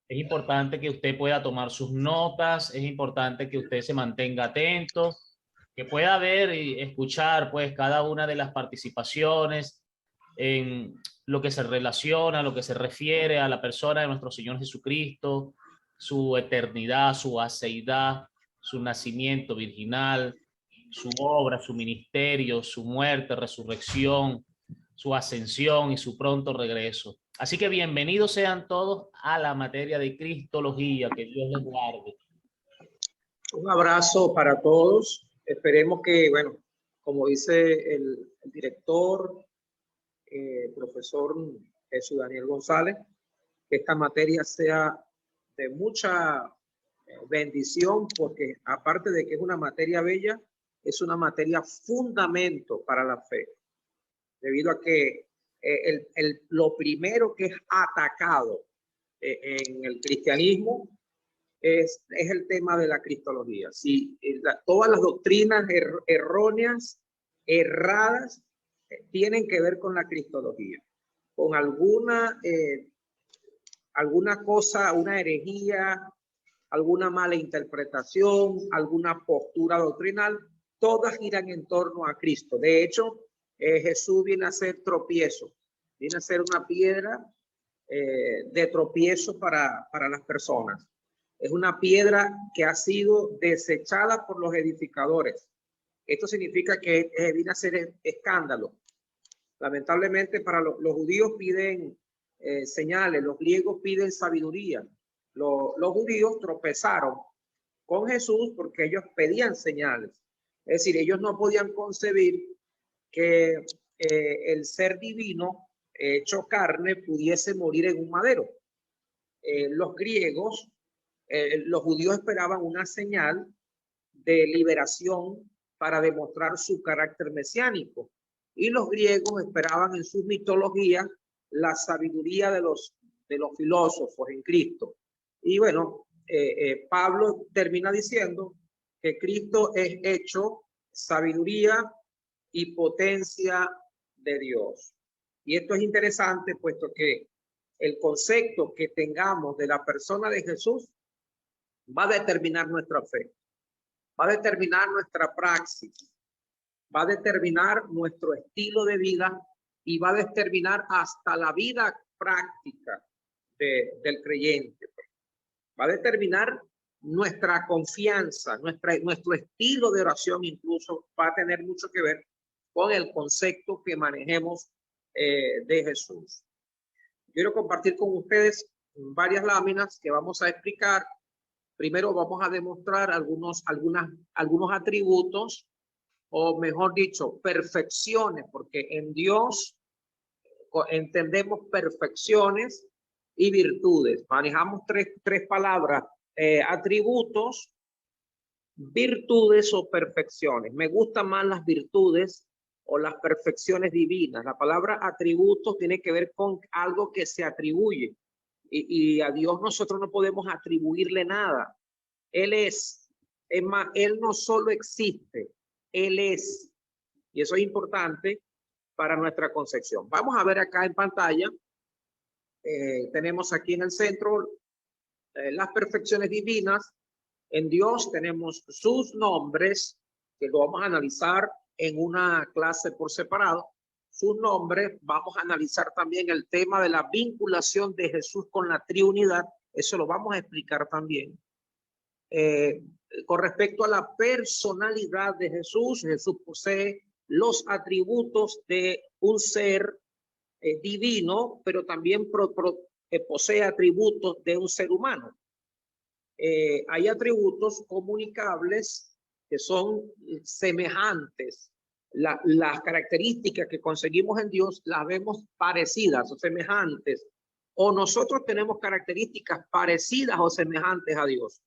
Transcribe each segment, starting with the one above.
importante que usted pueda tomar sus notas, es importante que usted se mantenga atento, que pueda ver y escuchar pues cada una de las participaciones en lo que se relaciona, lo que se refiere a la persona de nuestro Señor Jesucristo, su eternidad, su aceidad, su nacimiento virginal, su obra, su ministerio, su muerte, resurrección, su ascensión y su pronto regreso. Así que bienvenidos sean todos a la materia de Cristología. Que Dios les guarde. Un abrazo para todos. Esperemos que, bueno, como dice el director, profesor Jesús Daniel González, que esta materia sea de mucha bendición, porque aparte de que es una materia bella, es una materia fundamento para la fe, debido a que lo primero que es atacado en el cristianismo es el tema de la cristología. Si todas las doctrinas erróneas, erradas, tienen que ver con la cristología, con alguna cosa, una herejía, alguna mala interpretación, alguna postura doctrinal, todas giran en torno a Cristo. De hecho, Jesús viene a ser tropiezo, viene a ser una piedra de tropiezo para las personas. Es una piedra que ha sido desechada por los edificadores. Esto significa que viene a ser escándalo. Lamentablemente para los judíos piden señales, los griegos piden sabiduría. Los judíos tropezaron con Jesús porque ellos pedían señales. Es decir, ellos no podían concebir que el ser divino hecho carne pudiese morir en un madero. Los griegos, los judíos esperaban una señal de liberación para demostrar su carácter mesiánico, y los griegos esperaban en sus mitologías la sabiduría de los filósofos en Cristo. Y bueno, Pablo termina diciendo que Cristo es hecho sabiduría y potencia de Dios. Y esto es interesante, puesto que el concepto que tengamos de la persona de Jesús va a determinar nuestra fe, va a determinar nuestra praxis, va a determinar nuestro estilo de vida y va a determinar hasta la vida práctica del creyente. Va a determinar nuestra confianza, nuestro estilo de oración, incluso va a tener mucho que ver con el concepto que manejemos de Jesús. Quiero compartir con ustedes varias láminas que vamos a explicar. Primero vamos a demostrar algunos atributos, o mejor dicho, perfecciones, porque en Dios entendemos perfecciones y virtudes. Manejamos tres palabras, atributos, virtudes o perfecciones. Me gustan más las virtudes o las perfecciones divinas. La palabra atributos tiene que ver con algo que se atribuye, y a Dios nosotros no podemos atribuirle nada. Él es más, Él no solo existe, Él es. Y eso es importante para nuestra concepción. Vamos a ver acá en pantalla. Tenemos aquí en el centro las perfecciones divinas. En Dios tenemos sus nombres, que lo vamos a analizar en una clase por separado. Sus nombres, vamos a analizar también el tema de la vinculación de Jesús con la Trinidad. Eso lo vamos a explicar también. Con respecto a la personalidad de Jesús, Jesús posee los atributos de un ser divino, pero también posee atributos de un ser humano. Hay atributos comunicables que son semejantes. Las características que conseguimos en Dios las vemos parecidas o semejantes, o nosotros tenemos características parecidas o semejantes a Dios.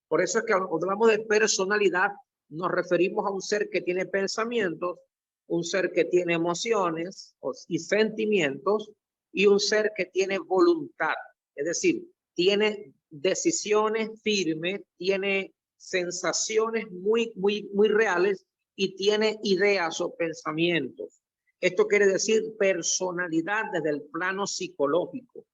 Por eso es que cuando hablamos de personalidad nos referimos a un ser que tiene pensamientos, un ser que tiene emociones y sentimientos, y un ser que tiene voluntad. Es decir, tiene decisiones firmes, tiene sensaciones muy reales y tiene ideas o pensamientos. Esto quiere decir personalidad desde el plano psicológico.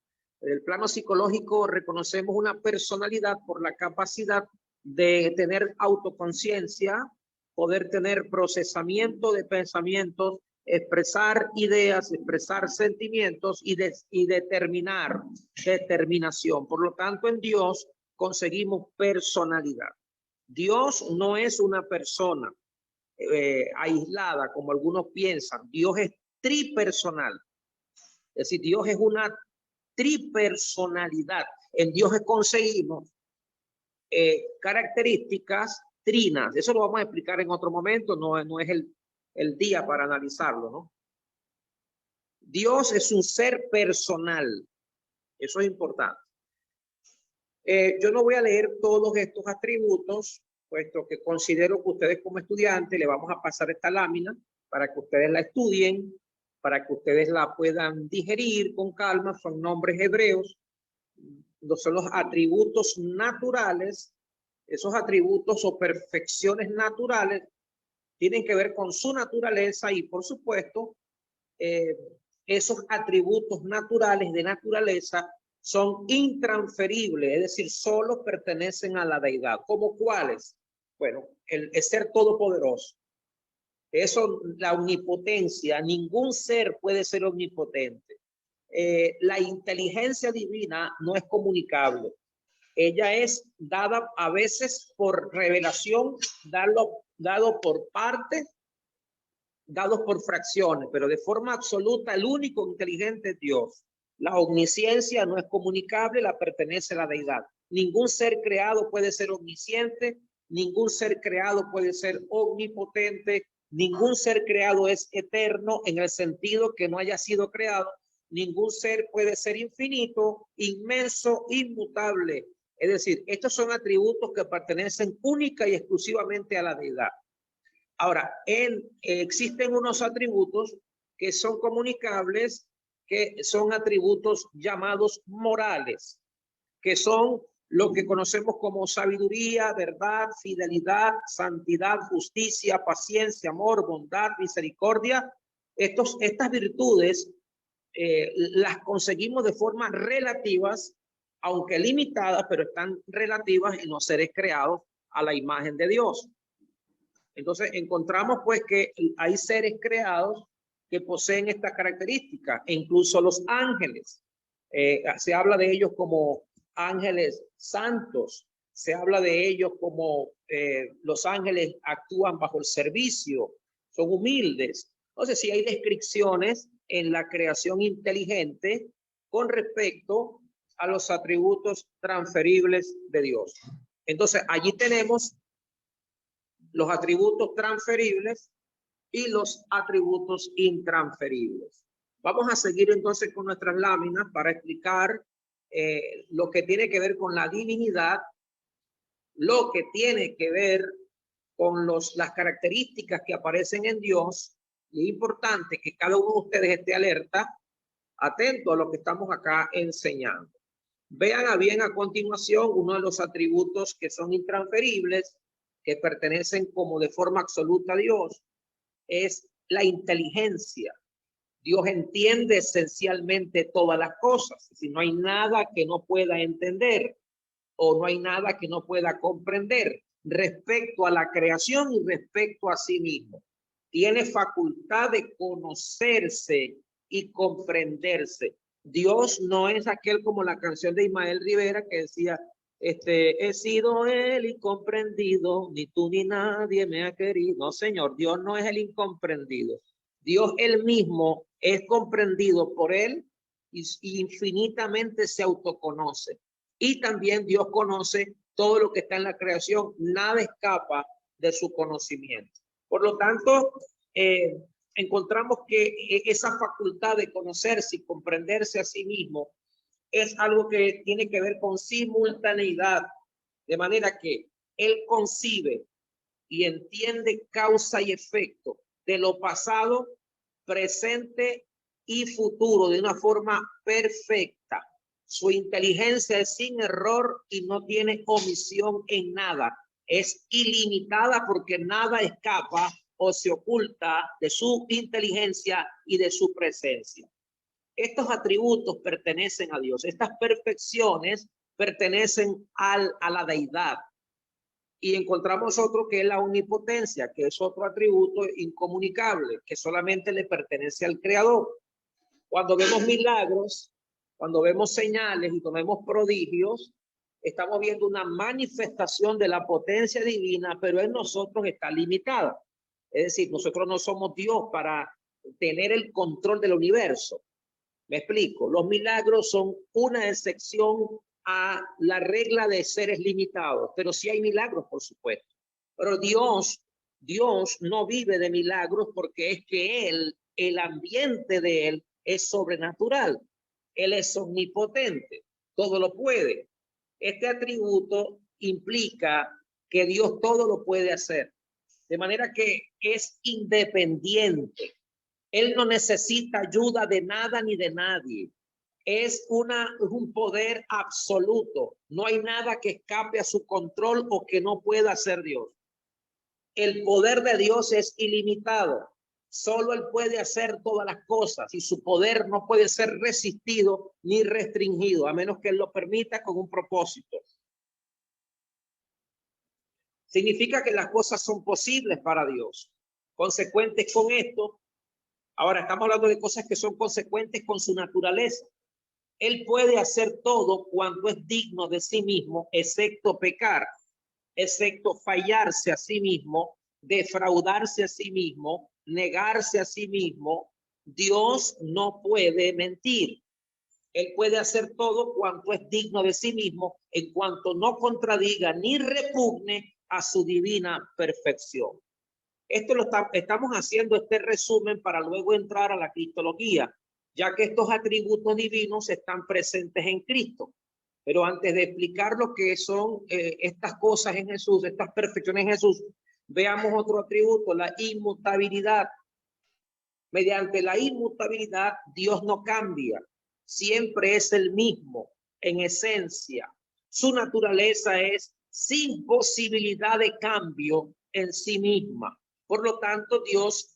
En el plano psicológico reconocemos una personalidad por la capacidad de tener autoconciencia, poder tener procesamiento de pensamientos, expresar ideas, expresar sentimientos y determinar determinación. Por lo tanto, en Dios conseguimos personalidad. Dios no es una persona aislada, como algunos piensan. Dios es tripersonal. Es decir, Dios es una tripersonalidad. En Dios conseguimos características trinas. Eso lo vamos a explicar en otro momento, no es el día para analizarlo, ¿no? Dios es un ser personal. Eso es importante. Yo no voy a leer todos estos atributos, puesto que considero que ustedes como estudiantes le vamos a pasar esta lámina para que ustedes la estudien, para que ustedes la puedan digerir con calma. Son nombres hebreos, son los atributos naturales. Esos atributos o perfecciones naturales tienen que ver con su naturaleza y, por supuesto, esos atributos naturales de naturaleza son intransferibles, es decir, solo pertenecen a la deidad. ¿Como cuáles? Bueno, el ser todopoderoso. Eso, la omnipotencia, ningún ser puede ser omnipotente. La inteligencia divina no es comunicable. Ella es dada a veces por revelación, dado por parte, dado por fracciones, pero de forma absoluta el único inteligente es Dios. La omnisciencia no es comunicable, la pertenece a la deidad. Ningún ser creado puede ser omnisciente, ningún ser creado puede ser omnipotente, ningún ser creado es eterno en el sentido que no haya sido creado, ningún ser puede ser infinito, inmenso, inmutable. Es decir, estos son atributos que pertenecen única y exclusivamente a la deidad. Ahora, existen unos atributos que son comunicables, que son atributos llamados morales, que son lo que conocemos como sabiduría, verdad, fidelidad, santidad, justicia, paciencia, amor, bondad, misericordia. Estas virtudes las conseguimos de forma relativas, aunque limitadas, pero están relativas en los seres creados a la imagen de Dios. Entonces encontramos pues que hay seres creados que poseen estas características, e incluso los ángeles. Se habla de ellos como ángeles santos, se habla de ellos como los ángeles actúan bajo el servicio, son humildes. Entonces sí hay descripciones en la creación inteligente con respecto a los atributos transferibles de Dios. Entonces allí tenemos los atributos transferibles y los atributos intransferibles. Vamos a seguir entonces con nuestras láminas para explicar lo que tiene que ver con la divinidad, lo que tiene que ver con las características que aparecen en Dios. Y es importante que cada uno de ustedes esté alerta, atento a lo que estamos acá enseñando. Vean a bien a continuación uno de los atributos que son intransferibles, que pertenecen como de forma absoluta a Dios, es la inteligencia. Dios entiende esencialmente todas las cosas. Si no hay nada que no pueda entender o no hay nada que no pueda comprender respecto a la creación y respecto a sí mismo. Tiene facultad de conocerse y comprenderse. Dios no es aquel como la canción de Ismael Rivera que decía, he sido el incomprendido, ni tú ni nadie me ha querido. No, Señor, Dios no es el incomprendido. Dios él mismo es comprendido por él y infinitamente se autoconoce. Y también Dios conoce todo lo que está en la creación. Nada escapa de su conocimiento. Por lo tanto, encontramos que esa facultad de conocerse y comprenderse a sí mismo es algo que tiene que ver con simultaneidad, de manera que él concibe y entiende causa y efecto de lo pasado, presente y futuro de una forma perfecta. Su inteligencia es sin error y no tiene omisión en nada. Es ilimitada porque nada escapa o se oculta de su inteligencia y de su presencia. Estos atributos pertenecen a Dios. Estas perfecciones pertenecen a la deidad. Y encontramos otro que es la omnipotencia, que es otro atributo incomunicable, que solamente le pertenece al Creador. Cuando vemos milagros, cuando vemos señales y cuando vemos prodigios, estamos viendo una manifestación de la potencia divina, pero en nosotros está limitada. Es decir, nosotros no somos Dios para tener el control del universo. Me explico. Los milagros son una excepción a la regla de seres limitados, pero sí hay milagros, por supuesto. Pero Dios no vive de milagros porque es que el ambiente de él es sobrenatural. Él es omnipotente, todo lo puede. Este atributo implica que Dios todo lo puede hacer, de manera que es independiente. Él no necesita ayuda de nada ni de nadie. Es un poder absoluto. No hay nada que escape a su control o que no pueda hacer Dios. El poder de Dios es ilimitado. Solo Él puede hacer todas las cosas y su poder no puede ser resistido ni restringido, a menos que Él lo permita con un propósito. Significa que las cosas son posibles para Dios. Consecuentes con esto, ahora estamos hablando de cosas que son consecuentes con su naturaleza. Él puede hacer todo cuanto es digno de sí mismo, excepto pecar, excepto fallarse a sí mismo, defraudarse a sí mismo, negarse a sí mismo. Dios no puede mentir. Él puede hacer todo cuanto es digno de sí mismo, en cuanto no contradiga ni repugne a su divina perfección. Esto estamos haciendo este resumen para luego entrar a la cristología, ya que estos atributos divinos están presentes en Cristo. Pero antes de explicar lo que son estas cosas en Jesús, estas perfecciones en Jesús, veamos otro atributo, la inmutabilidad. Mediante la inmutabilidad, Dios no cambia, siempre es el mismo en esencia. Su naturaleza es sin posibilidad de cambio en sí misma. Por lo tanto, Dios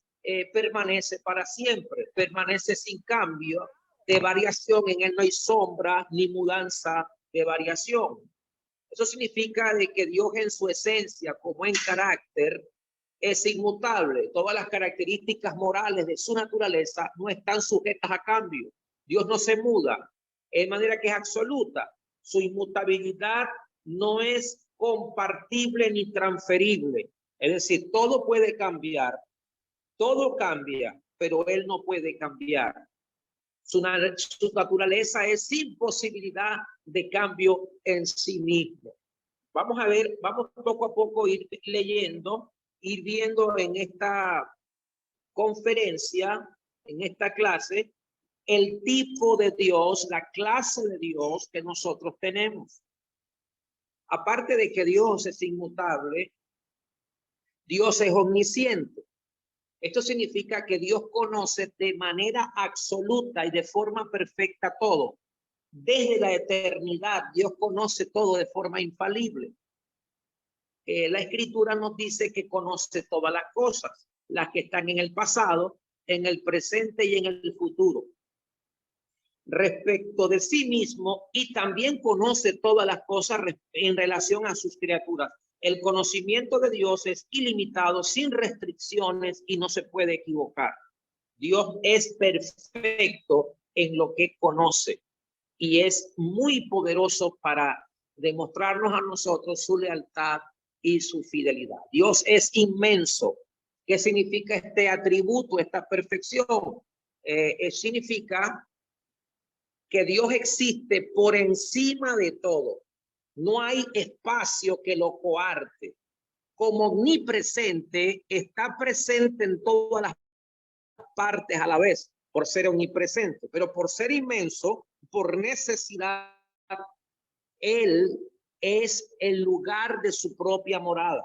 permanece para siempre, permanece sin cambio de variación. En él no hay sombra ni mudanza de variación. Eso significa de que Dios en su esencia, como en carácter, es inmutable. Todas las características morales de su naturaleza no están sujetas a cambio. Dios no se muda, de manera que es absoluta. Su inmutabilidad no es compartible ni transferible. Es decir, todo puede cambiar, todo cambia, pero él no puede cambiar. Su naturaleza es sin posibilidad de cambio en sí mismo. Vamos a ver, vamos poco a poco ir leyendo, ir viendo en esta conferencia, en esta clase, el tipo de Dios, la clase de Dios que nosotros tenemos. Aparte de que Dios es inmutable, Dios es omnisciente. Esto significa que Dios conoce de manera absoluta y de forma perfecta todo. Desde la eternidad, Dios conoce todo de forma infalible. La Escritura nos dice que conoce todas las cosas, las que están en el pasado, en el presente y en el futuro. Respecto de sí mismo, y también conoce todas las cosas en relación a sus criaturas. El conocimiento de Dios es ilimitado, sin restricciones y no se puede equivocar. Dios es perfecto en lo que conoce y es muy poderoso para demostrarnos a nosotros su lealtad y su fidelidad. Dios es inmenso. ¿Qué significa este atributo, esta perfección? Significa que Dios existe por encima de todo. No hay espacio que lo coarte. Como omnipresente, está presente en todas las partes a la vez, por ser omnipresente, pero por ser inmenso, por necesidad, Él es el lugar de su propia morada.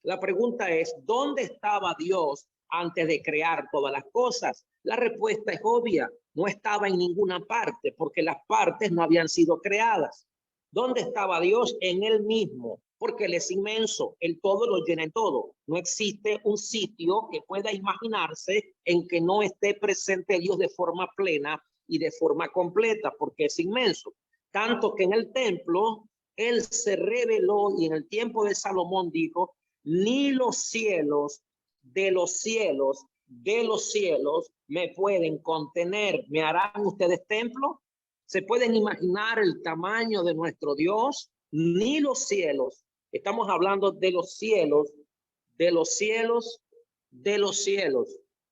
La pregunta es, ¿dónde estaba Dios antes de crear todas las cosas? La respuesta es obvia, no estaba en ninguna parte, porque las partes no habían sido creadas. ¿Dónde estaba Dios? En él mismo, porque él es inmenso, el todo lo llena en todo. No existe un sitio que pueda imaginarse en que no esté presente Dios de forma plena y de forma completa, porque es inmenso. Tanto que en el templo él se reveló y en el tiempo de Salomón dijo, ni los cielos de los cielos me pueden contener. ¿Me harán ustedes templo? ¿Se pueden imaginar el tamaño de nuestro Dios? Ni los cielos. Estamos hablando de los cielos, de los cielos, de los cielos.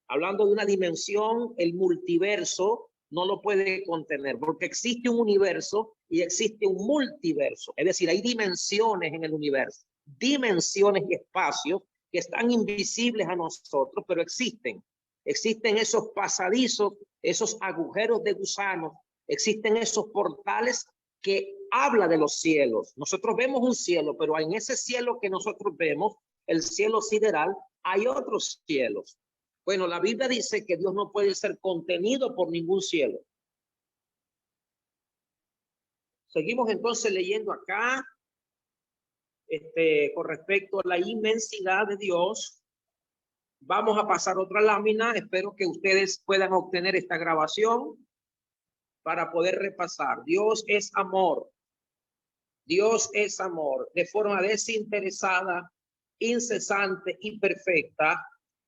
Hablando de una dimensión, el multiverso no lo puede contener, porque existe un universo y existe un multiverso. Es decir, hay dimensiones en el universo, dimensiones y espacios que están invisibles a nosotros, pero existen. Existen esos pasadizos, esos agujeros de gusanos, existen esos portales que habla de los cielos. Nosotros vemos un cielo, pero en ese cielo que nosotros vemos, el cielo sideral, hay otros cielos. Bueno, la Biblia dice que Dios no puede ser contenido por ningún cielo. Seguimos entonces leyendo acá, con respecto a la inmensidad de Dios. Vamos a pasar otra lámina. Espero que ustedes puedan obtener esta grabación para poder repasar. Dios es amor. Dios es amor. De forma desinteresada, incesante y perfecta,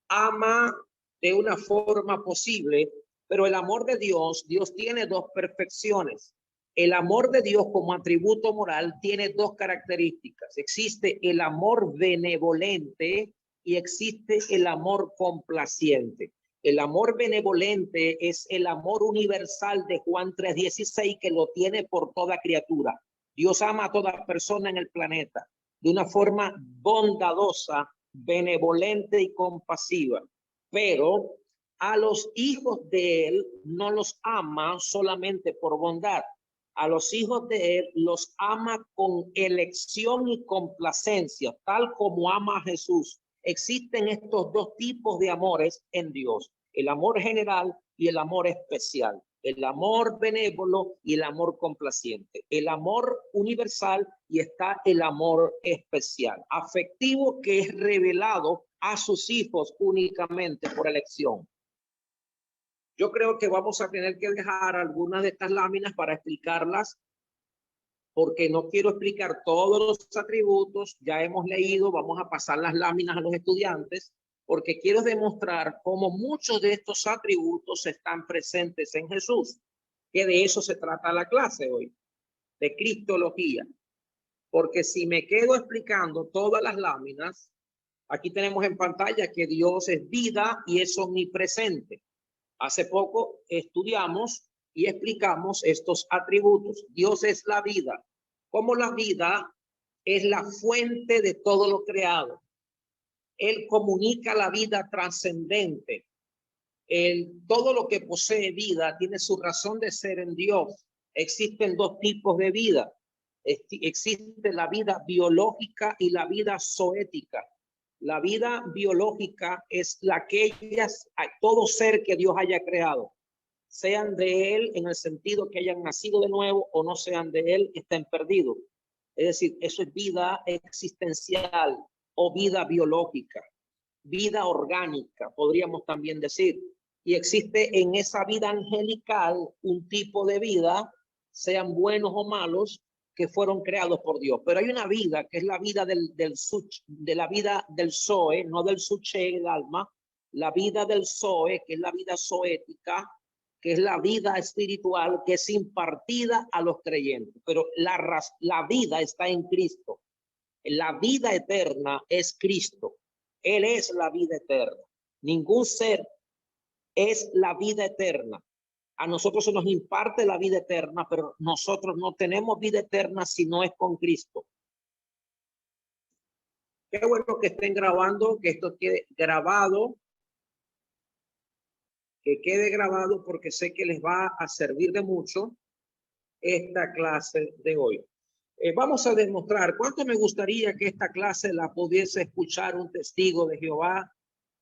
ama de una forma posible, pero el amor de Dios, Dios tiene dos perfecciones. El amor de Dios como atributo moral tiene dos características. Existe el amor benevolente y existe el amor complaciente. El amor benevolente es el amor universal de Juan 3:16 que lo tiene por toda criatura. Dios ama a toda persona en el planeta de una forma bondadosa, benevolente y compasiva, pero a los hijos de él no los ama solamente por bondad. A los hijos de él los ama con elección y complacencia, tal como ama a Jesús. Existen estos dos tipos de amores en Dios, el amor general y el amor especial, el amor benévolo y el amor complaciente, el amor universal y está el amor especial, afectivo, que es revelado a sus hijos únicamente por elección. Yo creo que vamos a tener que dejar algunas de estas láminas para explicarlas, porque no quiero explicar todos los atributos. Ya hemos leído, vamos a pasar las láminas a los estudiantes, porque quiero demostrar cómo muchos de estos atributos están presentes en Jesús, que de eso se trata la clase hoy, de cristología. Porque si me quedo explicando todas las láminas, aquí tenemos en pantalla que Dios es vida y es omnipresente. Hace poco estudiamos y explicamos estos atributos. Dios es la vida. Como la vida es la fuente de todo lo creado. Él comunica la vida trascendente. Todo lo que posee vida tiene su razón de ser en Dios. Existen dos tipos de vida. Existe la vida biológica y la vida zoética. La vida biológica es la que todo ser que Dios haya creado, sean de él en el sentido que hayan nacido de nuevo o no sean de él, estén perdidos. Es decir, eso es vida existencial o vida biológica, vida orgánica, podríamos también decir. Y existe en esa vida angelical un tipo de vida, sean buenos o malos, que fueron creados por Dios. Pero hay una vida que es la vida de la vida del Zoe, no del Suche, el alma, la vida del Zoe, que es la vida zoética, que es la vida espiritual, que es impartida a los creyentes. Pero la vida está en Cristo. La vida eterna es Cristo. Él es la vida eterna. Ningún ser es la vida eterna. A nosotros se nos imparte la vida eterna, pero nosotros no tenemos vida eterna si no es con Cristo. Qué bueno que estén grabando, que esto quede grabado, porque sé que les va a servir de mucho esta clase de hoy. Vamos a demostrar cuánto me gustaría que esta clase la pudiese escuchar un testigo de Jehová,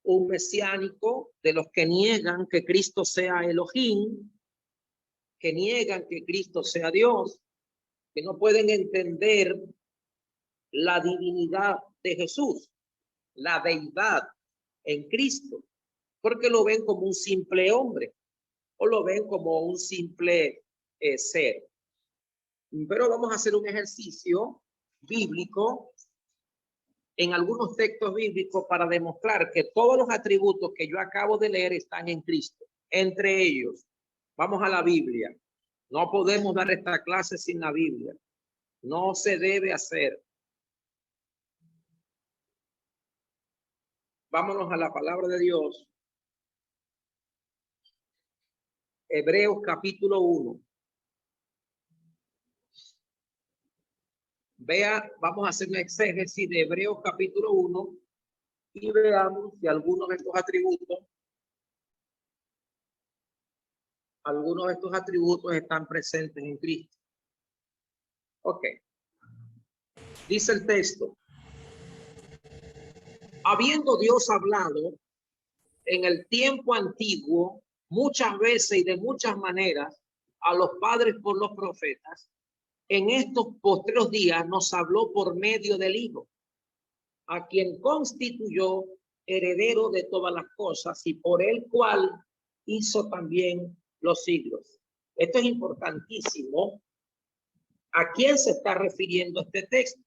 un mesiánico, de los que niegan que Cristo sea Elohim, que niegan que Cristo sea Dios, que no pueden entender la divinidad de Jesús, la deidad en Cristo, porque lo ven como un simple hombre. o lo ven como un simple ser. Pero vamos a hacer un ejercicio bíblico en algunos textos bíblicos para demostrar que todos los atributos que yo acabo de leer están en Cristo. Entre ellos, vamos a la Biblia. No podemos dar esta clase sin la Biblia. No se debe hacer. Vámonos a la palabra de Dios. Hebreos capítulo 1. Vea, vamos a hacer una exégesis de Hebreos capítulo 1 y veamos si algunos de estos atributos están presentes en Cristo. Ok. Dice el texto: habiendo Dios hablado en el tiempo antiguo muchas veces y de muchas maneras a los padres por los profetas, en estos postreros días nos habló por medio del Hijo, a quien constituyó heredero de todas las cosas y por el cual hizo también los siglos. Esto es importantísimo. ¿A quién se está refiriendo este texto?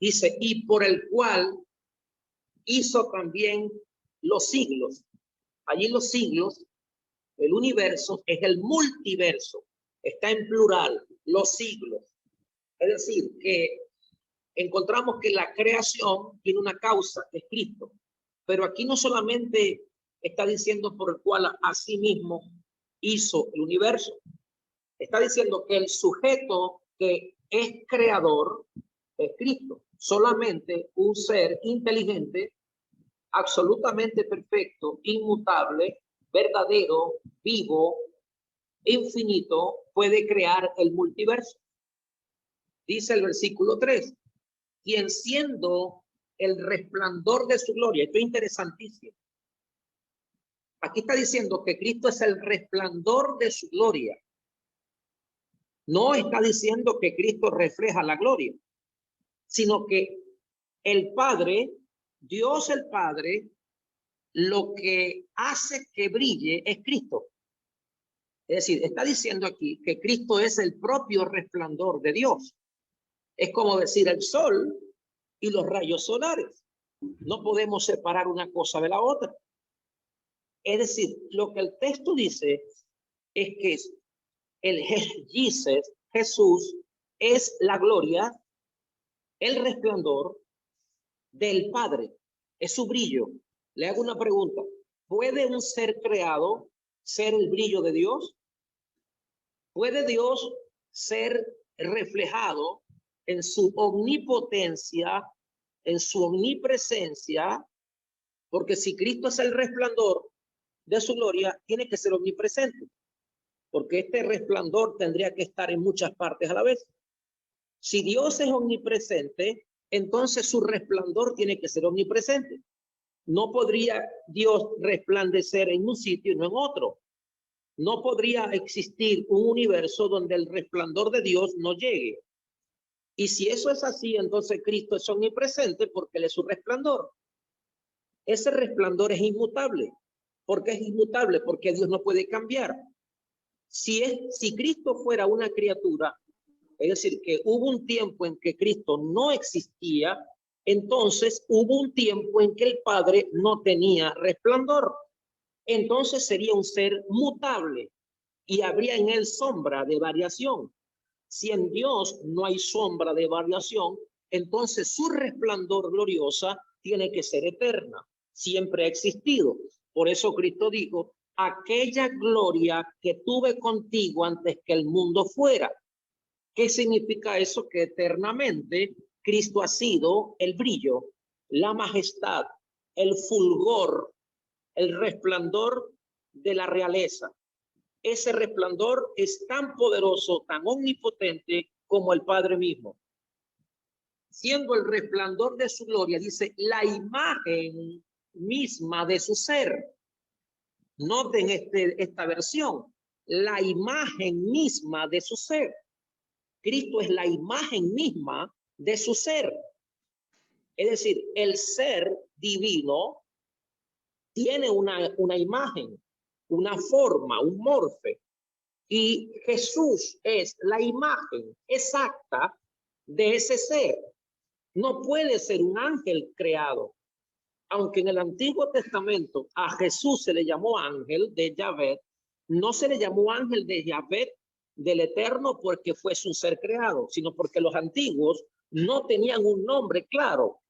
Dice, y por el cual hizo también los siglos. Allí los siglos, el universo, es el multiverso. Está en plural, los siglos. Es decir, que encontramos que la creación tiene una causa, que es Cristo. Pero aquí no solamente está diciendo por el cual a sí mismo hizo el universo. Está diciendo que el sujeto que es creador es Cristo. Solamente un ser inteligente, absolutamente perfecto, inmutable, verdadero, vivo, infinito, puede crear el multiverso. Dice el versículo 3, quien siendo el resplandor de su gloria. Esto es interesantísimo. Aquí está diciendo que Cristo es el resplandor de su gloria. No está diciendo que Cristo refleja la gloria, sino que el Padre, Dios el Padre, lo que hace que brille es Cristo. Es decir, está diciendo aquí que Cristo es el propio resplandor de Dios. Es como decir el sol y los rayos solares. No podemos separar una cosa de la otra. Es decir, lo que el texto dice es que el Jesús es la gloria, el resplandor del Padre, es su brillo. Le hago una pregunta: ¿puede un ser creado ser el brillo de Dios? ¿Puede Dios ser reflejado en su omnipotencia, en su omnipresencia? Porque si Cristo es el resplandor de su gloria, tiene que ser omnipresente, porque este resplandor tendría que estar en muchas partes a la vez. Si Dios es omnipresente, entonces su resplandor tiene que ser omnipresente. No podría Dios resplandecer en un sitio y no en otro. No podría existir un universo donde el resplandor de Dios no llegue. Y si eso es así, entonces Cristo es omnipresente porque Él es su resplandor. Ese resplandor es inmutable. ¿Por qué es inmutable? Porque Dios no puede cambiar. Si Cristo fuera una criatura, es decir, que hubo un tiempo en que Cristo no existía, entonces hubo un tiempo en que el Padre no tenía resplandor. Entonces sería un ser mutable y habría en él sombra de variación. Si en Dios no hay sombra de variación, entonces su resplandor gloriosa tiene que ser eterna. Siempre ha existido. Por eso Cristo dijo, aquella gloria que tuve contigo antes que el mundo fuera. ¿Qué significa eso? Que eternamente Cristo ha sido el brillo, la majestad, el fulgor, el resplandor de la realeza. Ese resplandor es tan poderoso, tan omnipotente como el Padre mismo. Siendo el resplandor de su gloria, dice, la imagen misma de su ser. Noten esta versión, la imagen misma de su ser. Cristo es la imagen misma de su ser. Es decir, el ser divino tiene una imagen. una forma, un morfe. Y Jesús es la imagen exacta de ese ser. No puede ser un ángel creado. Aunque en el Antiguo Testamento a Jesús se le llamó ángel de Yahvé, no se le llamó ángel de Yahvé del Eterno porque fuese un ser creado, sino porque los antiguos no tenían un nombre claro.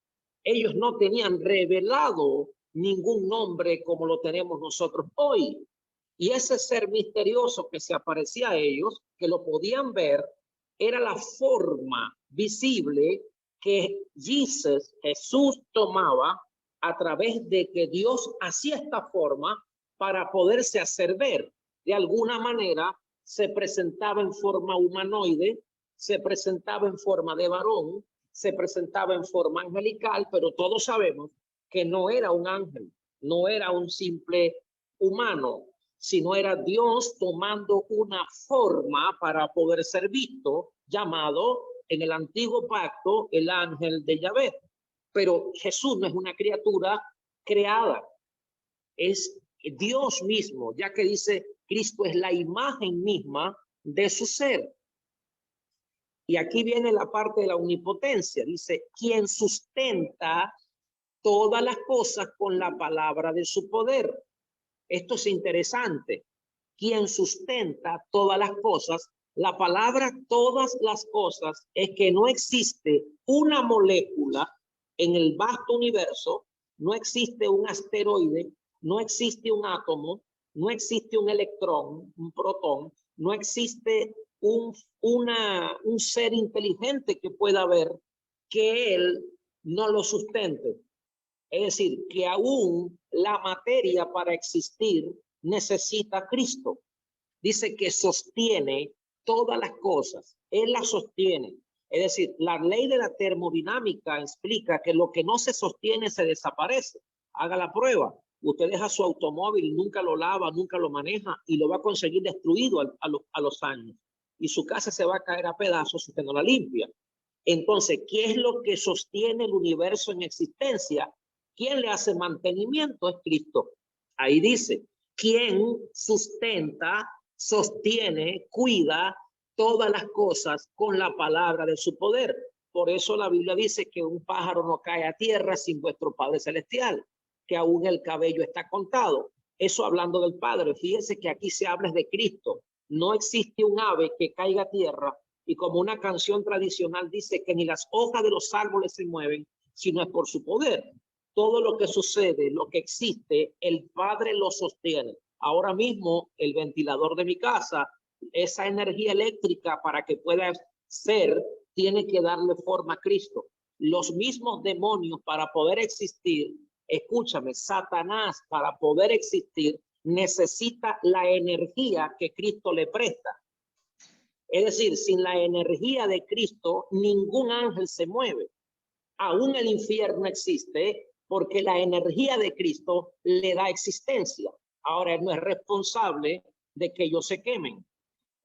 Ellos no tenían revelado ningún nombre como lo tenemos nosotros hoy. Y ese ser misterioso que se aparecía a ellos, que lo podían ver, era la forma visible que Jesús tomaba a través de que Dios hacía esta forma para poderse hacer ver. De alguna manera se presentaba en forma humanoide, se presentaba en forma de varón, se presentaba en forma angelical, pero todos sabemos que no era un ángel, no era un simple humano, sino era Dios tomando una forma para poder ser visto, llamado en el antiguo pacto el ángel de Yahvé. Pero Jesús no es una criatura creada, es Dios mismo, ya que dice Cristo es la imagen misma de su ser. Y aquí viene la parte de la omnipotencia. Dice, quien sustenta todas las cosas con la palabra de su poder. Esto es interesante. Quien sustenta todas las cosas. La palabra todas las cosas es que no existe una molécula en el vasto universo, no existe un asteroide, no existe un átomo, no existe un electrón, un protón, no existe un ser inteligente que pueda ver que él no lo sustente. Es decir, que aún la materia para existir necesita a Cristo. Dice que sostiene todas las cosas. Él las sostiene. Es decir, la ley de la termodinámica explica que lo que no se sostiene se desaparece. Haga la prueba. Usted deja su automóvil, nunca lo lava, nunca lo maneja y lo va a conseguir destruido a los años. Y su casa se va a caer a pedazos si usted no la limpia. Entonces, ¿qué es lo que sostiene el universo en existencia? ¿Quién le hace mantenimiento? Es Cristo. Ahí dice, ¿quién sustenta, sostiene, cuida todas las cosas con la palabra de su poder? Por eso la Biblia dice que un pájaro no cae a tierra sin vuestro Padre Celestial, que aún el cabello está contado. Eso hablando del Padre. Fíjense que aquí se habla de Cristo. No existe un ave que caiga a tierra y como una canción tradicional dice que ni las hojas de los árboles se mueven, sino es por su poder. Todo lo que sucede, lo que existe, el Padre lo sostiene. Ahora mismo el ventilador de mi casa, esa energía eléctrica para que pueda ser, tiene que darle forma a Cristo. Los mismos demonios para poder existir, escúchame, Satanás para poder existir necesita la energía que Cristo le presta. Es decir, sin la energía de Cristo, ningún ángel se mueve. Aún el infierno existe porque la energía de Cristo le da existencia. Ahora, él no es responsable de que ellos se quemen.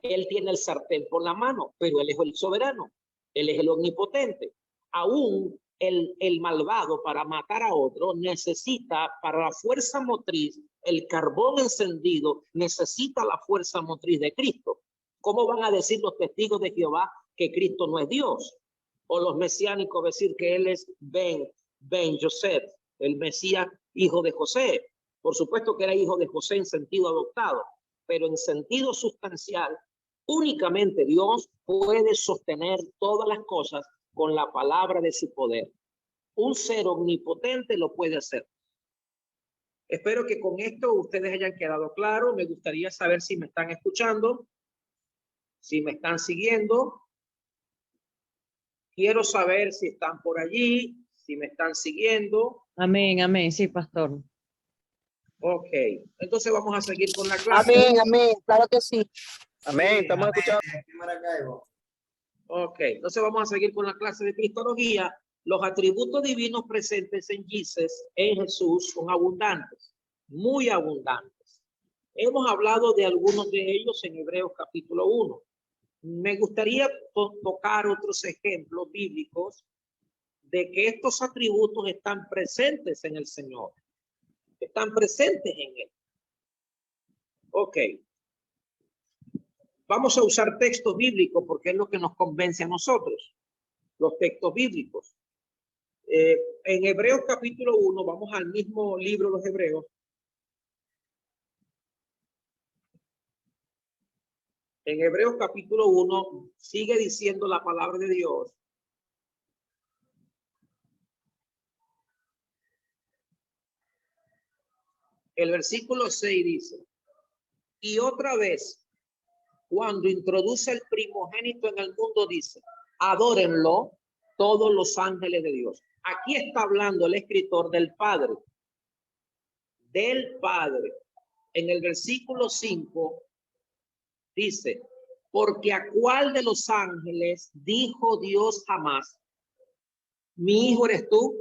Él tiene el sartén por la mano, pero él es el soberano. Él es el omnipotente. Aún el malvado para matar a otro necesita para la fuerza motriz, el carbón encendido necesita la fuerza motriz de Cristo. ¿Cómo van a decir los testigos de Jehová que Cristo no es Dios? O los mesiánicos decir que él es Ben Joseph, el Mesías, hijo de José. Por supuesto que era hijo de José en sentido adoptado, pero en sentido sustancial, únicamente Dios puede sostener todas las cosas con la palabra de su poder. Un ser omnipotente lo puede hacer. Espero que con esto ustedes hayan quedado claros. Me gustaría saber si me están escuchando, si me están siguiendo. Quiero saber si están por allí, si me están siguiendo. Amén, amén, sí, pastor. Ok, entonces vamos a seguir con la clase. Amén, amén, claro que sí. Amén, Sí, estamos escuchando. Ok, entonces vamos a seguir con la clase de Cristología. Los atributos divinos presentes en Jesús son abundantes, muy abundantes. Hemos hablado de algunos de ellos en Hebreos capítulo 1. Me gustaría tocar otros ejemplos bíblicos de que estos atributos están presentes en el Señor, están presentes en Él. Ok. Vamos a usar textos bíblicos porque es lo que nos convence a nosotros, los textos bíblicos. En Hebreos capítulo 1, vamos al mismo libro de los Hebreos. En Hebreos capítulo 1 sigue diciendo la palabra de Dios. El versículo 6 dice, y otra vez, cuando introduce el primogénito en el mundo, dice, adórenlo todos los ángeles de Dios. Aquí está hablando el escritor del Padre. Del Padre. En el versículo 5 dice, porque a cuál de los ángeles dijo Dios jamás, mi hijo eres tú,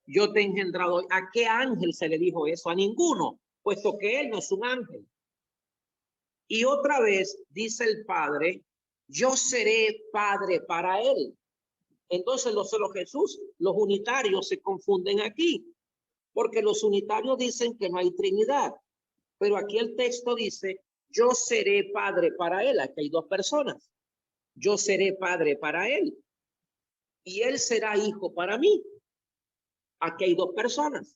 yo te he engendrado hoy. ¿A qué ángel se le dijo eso? A ninguno, puesto que él no es un ángel. Y otra vez dice el Padre, yo seré padre para él. Entonces no solo Jesús, los unitarios se confunden aquí, porque los unitarios dicen que no hay Trinidad, pero aquí el texto dice, yo seré padre para él. Aquí hay dos personas. Yo seré padre para él y él será hijo para mí. Aquí hay dos personas.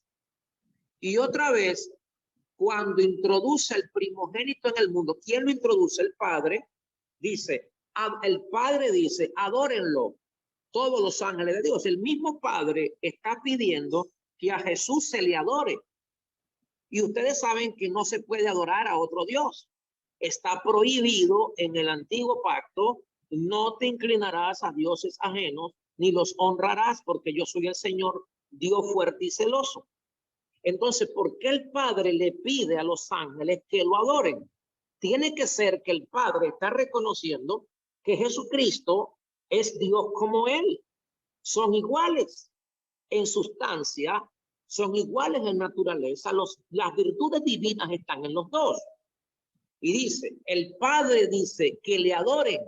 Y otra vez, cuando introduce el primogénito en el mundo, ¿quién lo introduce? El Padre. Dice, el Padre dice, adórenlo todos los ángeles de Dios. El mismo Padre está pidiendo que a Jesús se le adore. Y ustedes saben que no se puede adorar a otro Dios. Está prohibido en el antiguo pacto, no te inclinarás a dioses ajenos, ni los honrarás, porque yo soy el Señor, Dios fuerte y celoso. Entonces, ¿por qué el Padre le pide a los ángeles que lo adoren? Tiene que ser que el Padre está reconociendo que Jesucristo es Dios como él. Son iguales en sustancia, son iguales en naturaleza. Las virtudes divinas están en los dos. Y dice, el Padre dice que le adoren.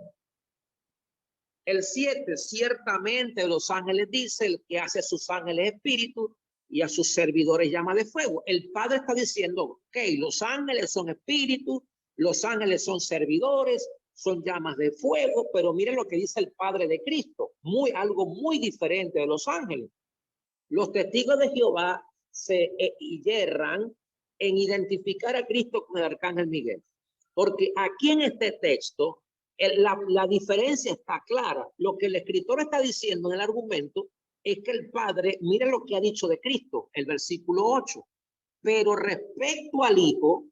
El 7, ciertamente los ángeles dice, el que hace a sus ángeles espíritu y a sus servidores llama de fuego. El Padre está diciendo, ok, los ángeles son espíritus, los ángeles son servidores, son llamas de fuego, pero miren lo que dice el Padre de Cristo, algo muy diferente de los ángeles. Los testigos de Jehová se yerran en identificar a Cristo con el arcángel Miguel, porque aquí en este texto la diferencia está clara. Lo que el escritor está diciendo en el argumento es que el Padre, mire lo que ha dicho de Cristo, el versículo 8. Pero respecto al Hijo,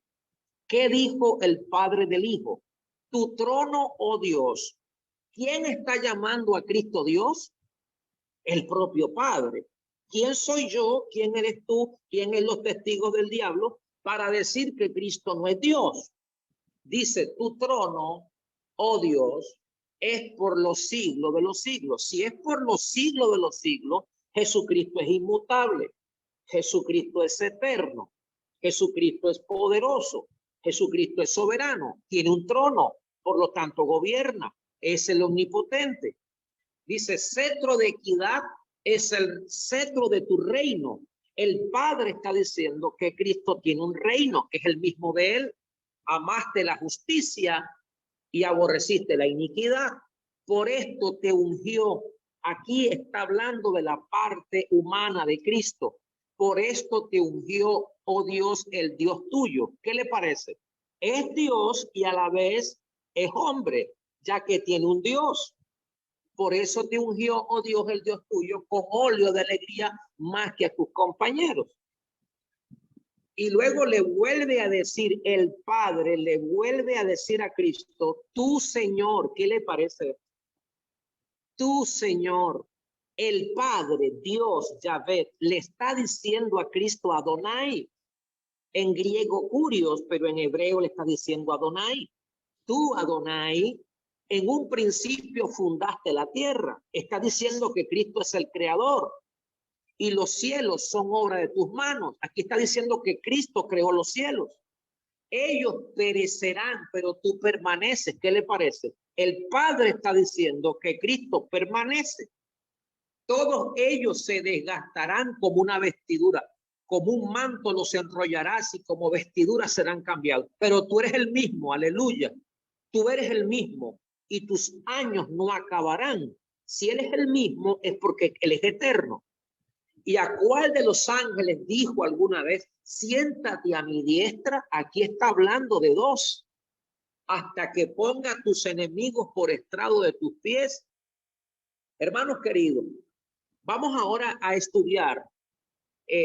¿qué dijo el Padre del Hijo? Tu trono, oh Dios. ¿Quién está llamando a Cristo Dios? El propio Padre. ¿Quién soy yo? ¿Quién eres tú? ¿Quién es los testigos del diablo para decir que Cristo no es Dios? Dice, tu trono, oh Dios, es por los siglos de los siglos. Si es por los siglos de los siglos, Jesucristo es inmutable. Jesucristo es eterno. Jesucristo es poderoso. Jesucristo es soberano. Tiene un trono, por lo tanto gobierna. Es el omnipotente. Dice, cetro de equidad es el cetro de tu reino. El Padre está diciendo que Cristo tiene un reino, que es el mismo de él. Amaste la justicia y aborreciste la iniquidad. Por esto te ungió. Aquí está hablando de la parte humana de Cristo. Por esto te ungió, oh Dios, el Dios tuyo. ¿Qué le parece? Es Dios y a la vez es hombre, ya que tiene un Dios. Por eso te ungió, oh Dios, el Dios tuyo, con óleo de alegría más que a tus compañeros. Y luego le vuelve a decir, el Padre le vuelve a decir a Cristo, tú Señor. ¿Qué le parece? Tú Señor. El Padre, Dios, Yahvé, le está diciendo a Cristo Adonai. En griego Kurios, pero en hebreo le está diciendo Adonai. Tú, Adonai, en un principio fundaste la tierra. Está diciendo que Cristo es el creador. Y los cielos son obra de tus manos. Aquí está diciendo que Cristo creó los cielos. Ellos perecerán, pero tú permaneces. ¿Qué le parece? El Padre está diciendo que Cristo permanece. Todos ellos se desgastarán como una vestidura. como un manto los enrollarás y como vestiduras serán cambiados. Pero tú eres el mismo, aleluya. Tú eres el mismo y tus años no acabarán. Si Él es el mismo es porque Él es eterno. ¿Y a cuál de los ángeles dijo alguna vez, siéntate a mi diestra? Aquí está hablando de dos. Hasta que ponga a tus enemigos por estrado de tus pies. Hermanos queridos, vamos ahora a estudiar.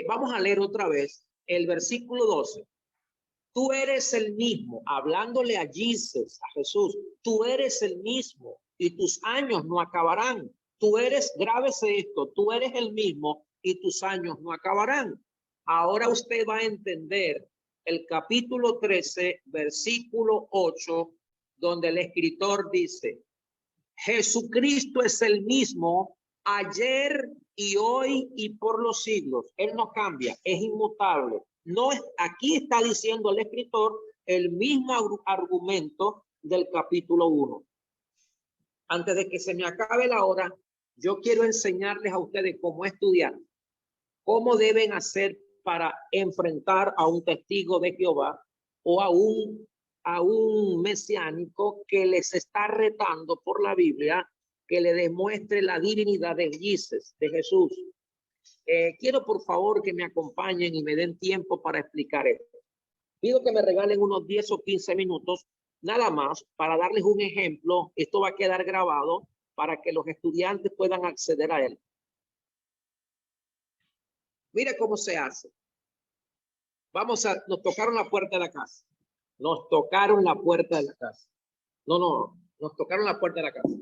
Vamos a leer otra vez el versículo 12. Tú eres el mismo, hablándole a Jesús, tú eres el mismo y tus años no acabarán. Tú eres, grábese esto, tú eres el mismo y tus años no acabarán. Ahora usted va a entender el capítulo 13, versículo 8, donde el escritor dice, Jesucristo es el mismo ayer y hoy y por los siglos. Él no cambia, es inmutable. No es, aquí está diciendo el escritor el mismo argumento del capítulo 1. Antes de que se me acabe la hora, yo quiero enseñarles a ustedes cómo estudiar, cómo deben hacer para enfrentar a un testigo de Jehová o a un mesiánico que les está retando por la Biblia que le demuestre la divinidad de Jesús. Quiero por favor que me acompañen y me den tiempo para explicar esto. Pido que me regalen unos 10 o 15 minutos nada más para darles un ejemplo. Esto va a quedar grabado para que los estudiantes puedan acceder a él. Mire cómo se hace. Nos tocaron la puerta de la casa. Nos tocaron la puerta de la casa. Nos tocaron la puerta de la casa.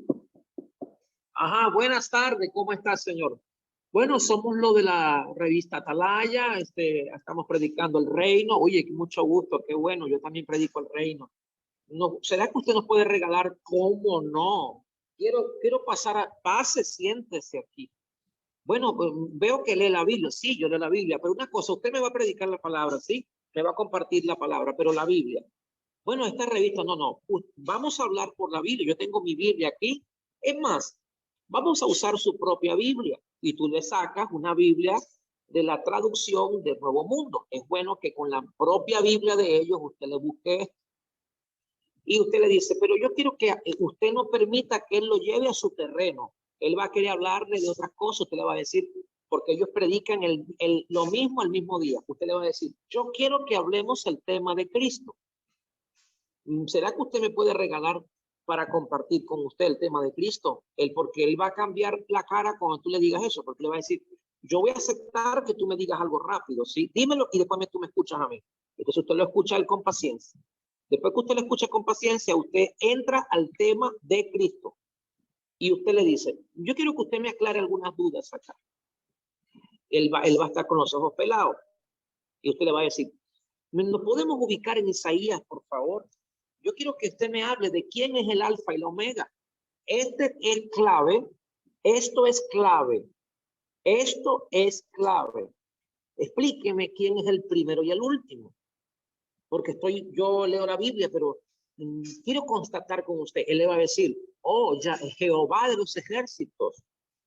Ajá, buenas tardes. ¿Cómo está, señor? Bueno, somos lo de la revista Atalaya. Estamos predicando el reino. Oye, mucho gusto. Qué bueno. Yo también predico el reino. No, ¿será que usted nos puede regalar? ¿Cómo no? Quiero pase, siéntese aquí. Bueno, pues veo que lee la Biblia. Sí, yo leo la Biblia, pero una cosa, usted me va a predicar la palabra, ¿sí? Me va a compartir la palabra, pero la Biblia. Bueno, esta revista, no. Vamos a hablar por la Biblia. Yo tengo mi Biblia aquí. Es más, vamos a usar su propia Biblia y tú le sacas una Biblia de la traducción del Nuevo Mundo. Es bueno que con la propia Biblia de ellos usted le busque y usted le dice, pero yo quiero que usted no permita que él lo lleve a su terreno. Él va a querer hablarle de otras cosas. Usted le va a decir, porque ellos predican lo mismo el mismo día. Usted le va a decir, yo quiero que hablemos el tema de Cristo. ¿Será que usted me puede regalar para compartir con usted el tema de Cristo? Porque él va a cambiar la cara cuando tú le digas eso, porque le va a decir, yo voy a aceptar que tú me digas algo rápido, ¿sí? Dímelo y después tú me escuchas a mí. Entonces usted lo escucha él con paciencia. Después que usted lo escucha con paciencia, usted entra al tema de Cristo. Y usted le dice, yo quiero que usted me aclare algunas dudas acá. Él va a estar con los ojos pelados. Y usted le va a decir, ¿nos podemos ubicar en Isaías, por favor? Yo quiero que usted me hable de quién es el alfa y la omega. Este es clave. Esto es clave. Esto es clave. Explíqueme quién es el primero y el último. Porque yo leo la Biblia, pero quiero constatar con usted. Él le va a decir, oh, ya Jehová de los ejércitos,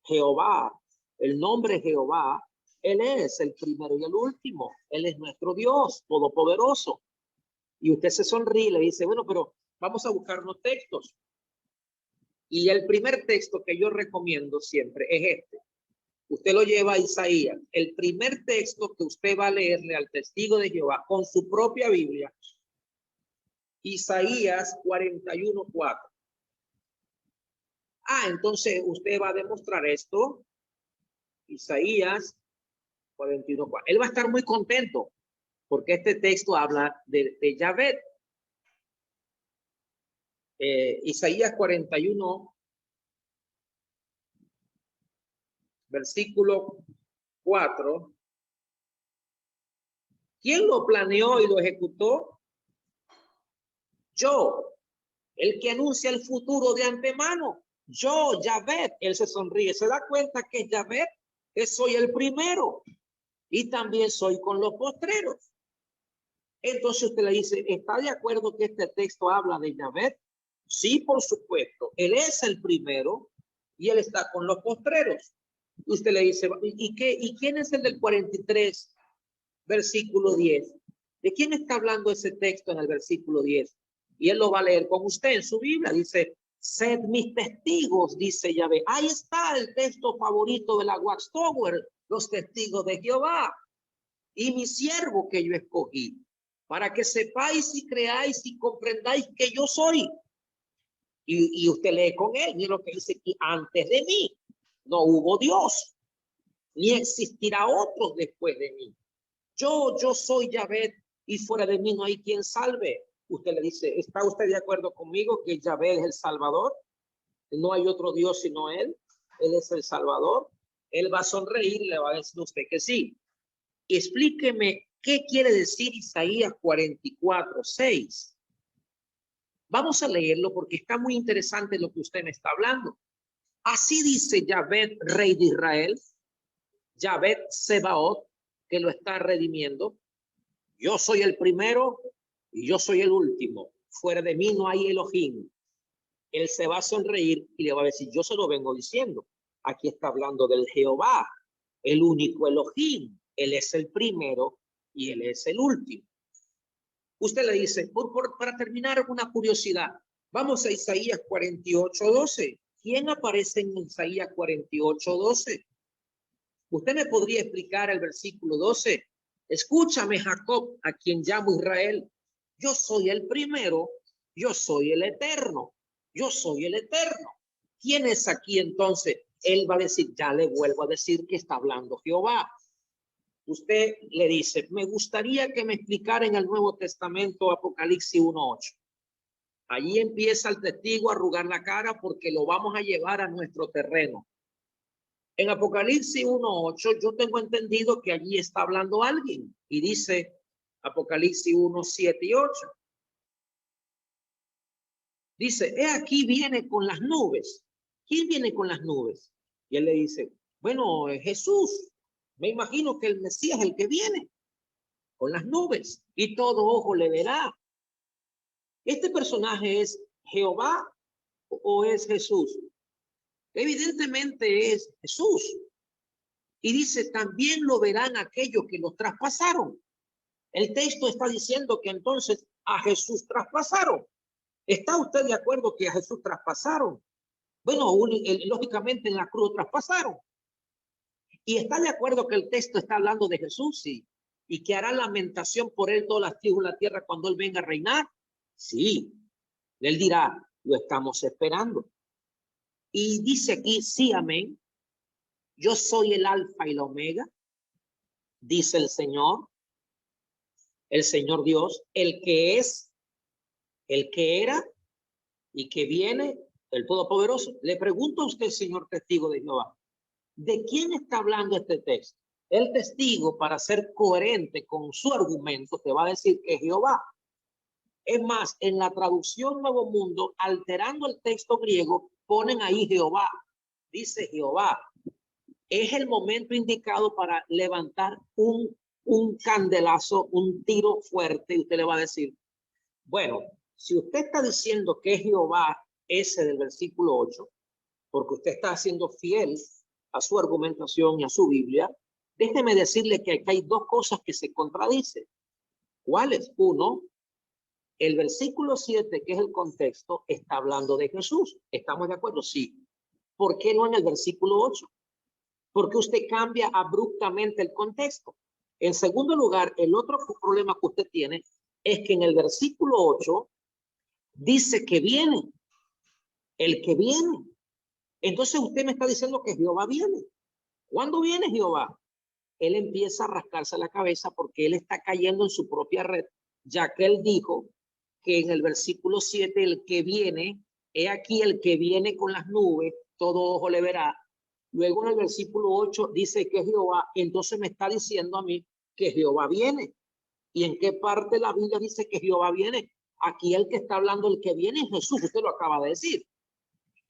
Jehová, el nombre Jehová, él es el primero y el último. Él es nuestro Dios todopoderoso. Y usted se sonríe y le dice, bueno, pero vamos a buscar unos textos. Y el primer texto que yo recomiendo siempre es este. Usted lo lleva a Isaías. El primer texto que usted va a leerle al testigo de Jehová con su propia Biblia, Isaías 41:4. Entonces usted va a demostrar esto. Isaías 41:4. Él va a estar muy contento porque este texto habla de Yahvé. Isaías 41, versículo 4. ¿Quién lo planeó y lo ejecutó? Yo, el que anuncia el futuro de antemano. Yo, Yahvé. Él se sonríe. ¿Se da cuenta que es Yahvé? Que soy el primero. Y también soy con los postreros. Entonces usted le dice, ¿está de acuerdo que este texto habla de Yahvé? Sí, por supuesto. Él es el primero y él está con los postreros. Usted le dice, ¿y quién es el del 43? versículo 10. ¿De quién está hablando ese texto en el versículo 10? Y él lo va a leer con usted en su Biblia. Dice, sed mis testigos, dice Yahvé. Ahí está el texto favorito de la Watchtower, los testigos de Jehová. Y mi siervo que yo escogí, para que sepáis y creáis y comprendáis que yo soy. Y usted lee con él, mira lo que dice aquí, antes de mí no hubo Dios, ni existirá otro después de mí. Yo soy Yahvé, y fuera de mí no hay quien salve. Usted le dice, ¿está usted de acuerdo conmigo que Yahvé es el Salvador? No hay otro Dios sino Él. Él es el Salvador. Él va a sonreír y le va a decir a usted que sí. Explíqueme qué quiere decir Isaías 44:6. Vamos a leerlo porque está muy interesante lo que usted me está hablando. Así dice Yahvé, Rey de Israel, Yahvé Sebaot, que lo está redimiendo. Yo soy el primero y yo soy el último. Fuera de mí no hay Elohim. Él se va a sonreír y le va a decir, yo se lo vengo diciendo. Aquí está hablando del Jehová, el único Elohim. Él es el primero y él es el último. Usted le dice, para terminar, una curiosidad. Vamos a Isaías 48:12. ¿Quién aparece en Isaías 48:12? Usted me podría explicar el versículo 12. Escúchame, Jacob, a quien llamo Israel. Yo soy el primero, yo soy el eterno, yo soy el eterno. ¿Quién es aquí entonces? Él va a decir, ya le vuelvo a decir que está hablando Jehová. Usted le dice, me gustaría que me explicara en el Nuevo Testamento Apocalipsis 1:8. Allí empieza el testigo a arrugar la cara porque lo vamos a llevar a nuestro terreno. En Apocalipsis 1:8 yo tengo entendido que allí está hablando alguien y dice Apocalipsis 1:7 y 8. Dice, he aquí viene con las nubes. ¿Quién viene con las nubes? Y él le dice, bueno, Jesús. Me imagino que el Mesías es el que viene con las nubes y todo ojo le verá. ¿Este personaje es Jehová o es Jesús? Evidentemente es Jesús. Y dice, también lo verán aquellos que los traspasaron. El texto está diciendo que entonces a Jesús traspasaron. ¿Está usted de acuerdo que a Jesús traspasaron? Bueno, lógicamente en la cruz traspasaron. ¿Y está de acuerdo que el texto está hablando de Jesús? Sí. ¿Y que hará lamentación por él todas las tribus de la tierra cuando él venga a reinar? Sí. Él dirá, lo estamos esperando. Y dice aquí, sí, amén. Yo soy el alfa y la omega, dice el Señor Dios, el que es, el que era y que viene, el Todopoderoso. Le pregunto a usted, señor testigo de Jehová, ¿de quién está hablando este texto? El testigo, para ser coherente con su argumento, te va a decir que Jehová. Es más, en la traducción Nuevo Mundo, alterando el texto griego, ponen ahí Jehová. Dice Jehová. Es el momento indicado para levantar un candelazo, un tiro fuerte, y usted le va a decir, bueno, si usted está diciendo que es Jehová, ese del versículo 8, porque usted está siendo fiel a su argumentación y a su Biblia, déjeme decirle que aquí hay dos cosas que se contradicen. ¿Cuáles? Uno, el versículo 7, que es el contexto, está hablando de Jesús. ¿Estamos de acuerdo? Sí. ¿Por qué no en el versículo 8? Porque usted cambia abruptamente el contexto. En segundo lugar, el otro problema que usted tiene es que en el versículo 8 dice que viene, el que viene. Entonces usted me está diciendo que Jehová viene. ¿Cuándo viene Jehová? Él empieza a rascarse la cabeza porque él está cayendo en su propia red, ya que él dijo que en el versículo 7 el que viene, he aquí el que viene con las nubes, todo ojo le verá. Luego en el versículo 8 dice que Jehová, entonces me está diciendo a mí que Jehová viene. ¿Y en qué parte de la Biblia dice que Jehová viene? Aquí el que está hablando, el que viene es Jesús, usted lo acaba de decir.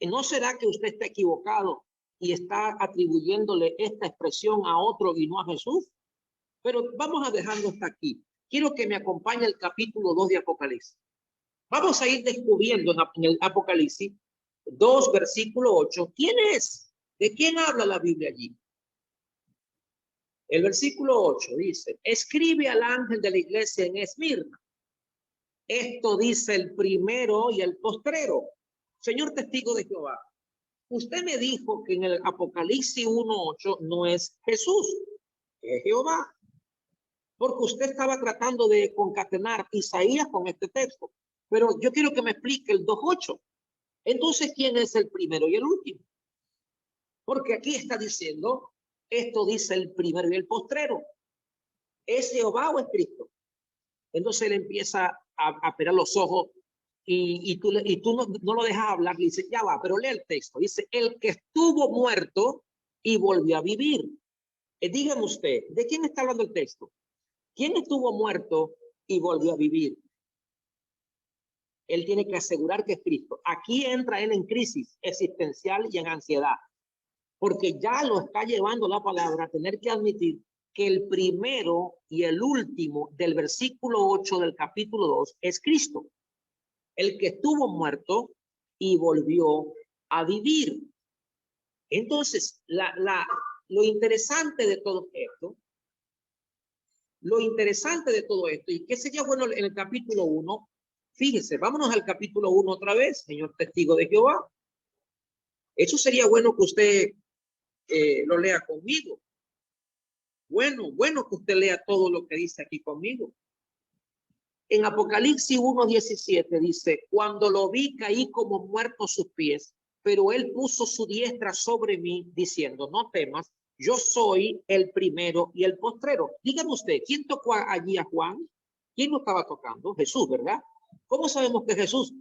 ¿No será que usted está equivocado y está atribuyéndole esta expresión a otro y no a Jesús? Pero vamos a dejarlo hasta aquí. Quiero que me acompañe el capítulo 2 de Apocalipsis. Vamos a ir descubriendo en el Apocalipsis 2, versículo 8, ¿quién es? ¿De quién habla la Biblia allí? El versículo 8 dice, escribe al ángel de la iglesia en Esmirna. Esto dice el primero y el postrero. Señor testigo de Jehová, usted me dijo que en el Apocalipsis 1:8 no es Jesús, es Jehová. Porque usted estaba tratando de concatenar Isaías con este texto. Pero yo quiero que me explique el 2:8. Entonces, ¿quién es el primero y el último? Porque aquí está diciendo, esto dice el primero y el postrero. ¿Es Jehová o es Cristo? Entonces él empieza a pegar los ojos y tú no lo dejas hablar. Le dice, ya va, pero lee el texto. Dice, el que estuvo muerto y volvió a vivir. Dígame usted, ¿de quién está hablando el texto? ¿Quién estuvo muerto y volvió a vivir? Él tiene que asegurar que es Cristo. Aquí entra él en crisis existencial y en ansiedad, porque ya lo está llevando la palabra a tener que admitir que el primero y el último del versículo 8 del capítulo 2 es Cristo, el que estuvo muerto y volvió a vivir. Entonces, lo interesante de todo esto, y qué sería bueno en el capítulo 1, fíjese, vámonos al capítulo 1 otra vez, señor testigo de Jehová. Eso sería bueno que usted lo lea conmigo. Bueno que usted lea todo lo que dice aquí conmigo. En Apocalipsis 1:17 dice, cuando lo vi caí como muerto a sus pies, pero él puso su diestra sobre mí diciendo, no temas, yo soy el primero y el postrero. Dígame usted, ¿quién tocó allí a Juan? ¿Quién lo estaba tocando? Jesús, ¿verdad? ¿Cómo sabemos que Jesús?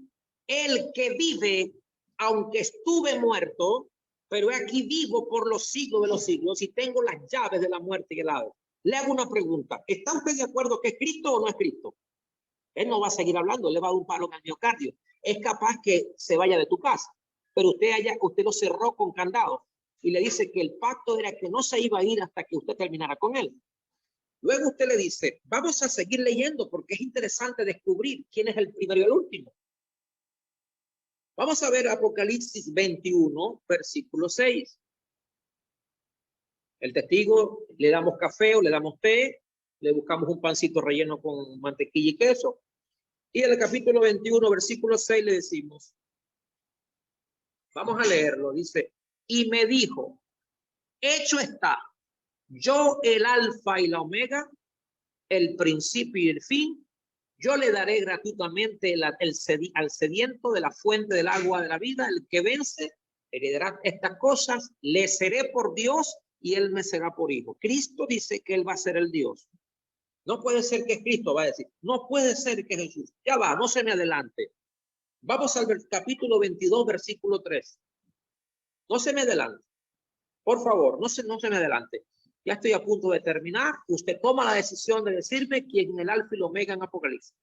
El que vive, aunque estuve muerto, pero aquí vivo por los siglos de los siglos y tengo las llaves de la muerte y el Hades. Le hago una pregunta. ¿Está usted de acuerdo que es Cristo o no es Cristo? Él no va a seguir hablando, le va a dar un palo en el miocardio. Es capaz que se vaya de tu casa, pero usted lo cerró con candado y le dice que el pacto era que no se iba a ir hasta que usted terminara con él. Luego usted le dice, vamos a seguir leyendo porque es interesante descubrir quién es el primero y el último. Vamos a ver Apocalipsis 21, versículo 6. El testigo, le damos café o le damos té, le buscamos un pancito relleno con mantequilla y queso. Y en el capítulo 21, versículo 6 le decimos, vamos a leerlo, dice, y me dijo, hecho está, yo el alfa y la omega, el principio y el fin, yo le daré gratuitamente al sediento de la fuente del agua de la vida, el que vence, heredará estas cosas, le seré por Dios y él me será por hijo. Cristo dice que él va a ser el Dios. No puede ser que Cristo va a decir, no puede ser que Jesús. Ya va, no se me adelante. Vamos al capítulo 22, versículo 3. No se me adelante. Por favor, no se me adelante. Ya estoy a punto de terminar. Usted toma la decisión de decirme quién es el alfa y el omega en Apocalipsis.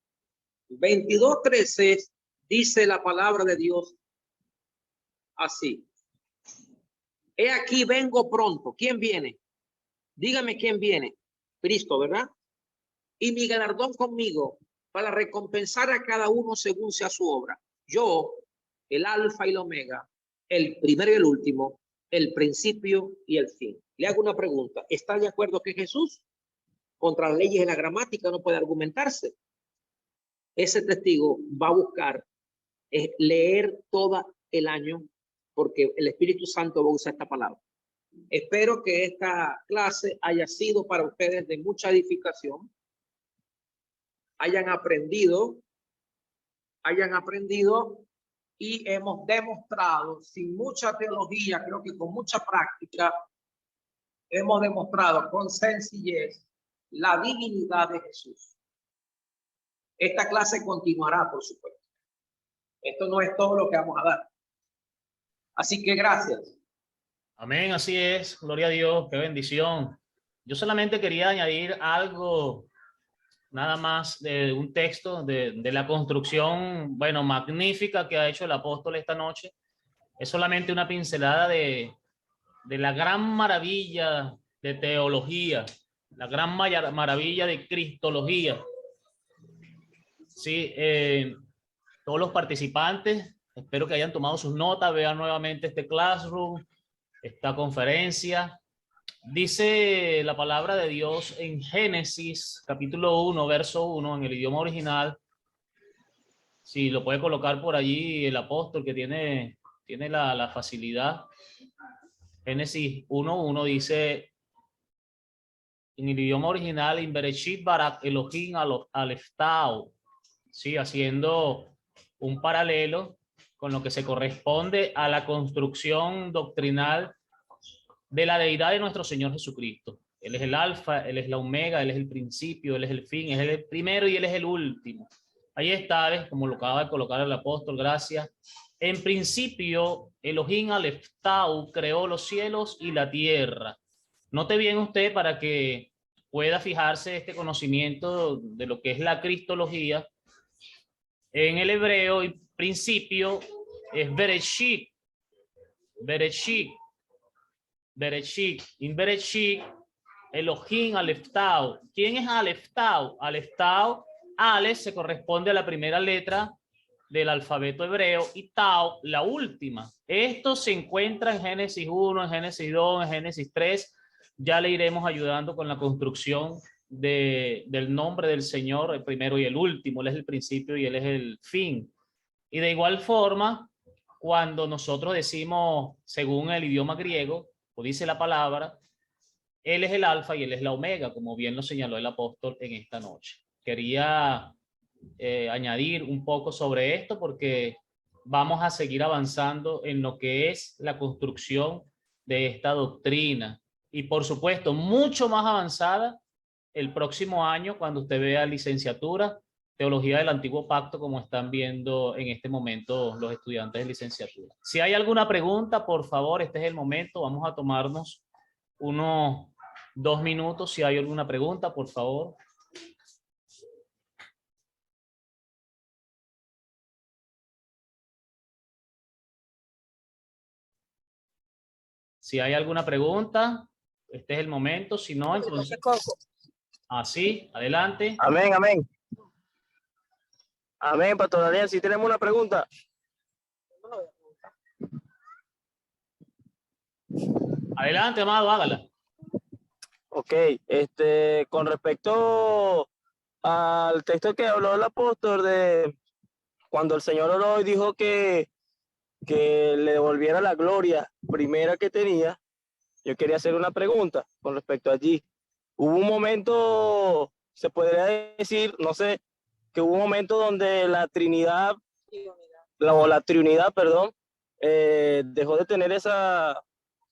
22:13 dice la palabra de Dios así. He aquí vengo pronto. ¿Quién viene? Dígame quién viene. Cristo, ¿verdad? Y mi galardón conmigo para recompensar a cada uno según sea su obra. Yo, el alfa y el omega, el primero y el último, el principio y el fin. Le hago una pregunta. ¿Está de acuerdo que Jesús, contra las leyes de la gramática, no puede argumentarse? Ese testigo va a buscar leer todo el año porque el Espíritu Santo va a usar esta palabra. Espero que esta clase haya sido para ustedes de mucha edificación, hayan aprendido y hemos demostrado sin mucha teología, creo que con mucha práctica, hemos demostrado con sencillez la divinidad de Jesús. Esta clase continuará, por supuesto. Esto no es todo lo que vamos a dar. Así que gracias. Amén, así es. Gloria a Dios, qué bendición. Yo solamente quería añadir algo, nada más de un texto de la construcción, bueno, magnífica que ha hecho el apóstol esta noche. Es solamente una pincelada de la gran maravilla de teología, la gran maravilla de cristología. Sí, todos los participantes, espero que hayan tomado sus notas, vean nuevamente este Classroom, esta conferencia. Dice la palabra de Dios en Génesis, capítulo 1, verso 1, en el idioma original. Si lo puede colocar por allí el apóstol que tiene la facilidad. Génesis 1:1 dice en el idioma original, in Bereshit barak Elohim aleftau, ¿sí? Haciendo un paralelo con lo que se corresponde a la construcción doctrinal de la deidad de nuestro Señor Jesucristo. Él es el alfa, Él es la omega, Él es el principio, Él es el fin, Él es el primero y Él es el último. Ahí está, ¿ves? Como lo acaba de colocar el apóstol, gracias. En principio, Elohim Aleftau creó los cielos y la tierra. Note bien usted para que pueda fijarse este conocimiento de lo que es la cristología. En el hebreo, el principio es Bereshit. Bereshit. Bereshit. In Bereshit, Elohim Aleftau. ¿Quién es Aleftau? Aleftau, Ale se corresponde a la primera letra del alfabeto hebreo y Tau, la última. Esto se encuentra en Génesis 1, en Génesis 2, en Génesis 3. Ya le iremos ayudando con la construcción del nombre del Señor, el primero y el último. Él es el principio y Él es el fin. Y de igual forma, cuando nosotros decimos, según el idioma griego, o dice la palabra, Él es el alfa y Él es la omega, como bien lo señaló el apóstol en esta noche. Quería añadir un poco sobre esto porque vamos a seguir avanzando en lo que es la construcción de esta doctrina. Y por supuesto, mucho más avanzada el próximo año cuando usted vea licenciatura, Teología del Antiguo Pacto, como están viendo en este momento los estudiantes de licenciatura. Si hay alguna pregunta, por favor, este es el momento. Vamos a tomarnos unos 2 minutos. Si hay alguna pregunta, por favor. Si hay alguna pregunta, este es el momento. Si no, entonces... Así, adelante. Amén, amén. Amén, Pastor Daniel. Si tenemos una pregunta. Adelante, amado, hágala. Ok, con respecto al texto que habló el apóstol de cuando el Señor oró y dijo que le devolviera la gloria primera que tenía, yo quería hacer una pregunta con respecto allí. Hubo un momento, se podría decir, no sé, que hubo un momento donde la Trinidad, la Trinidad, perdón, dejó de tener esa,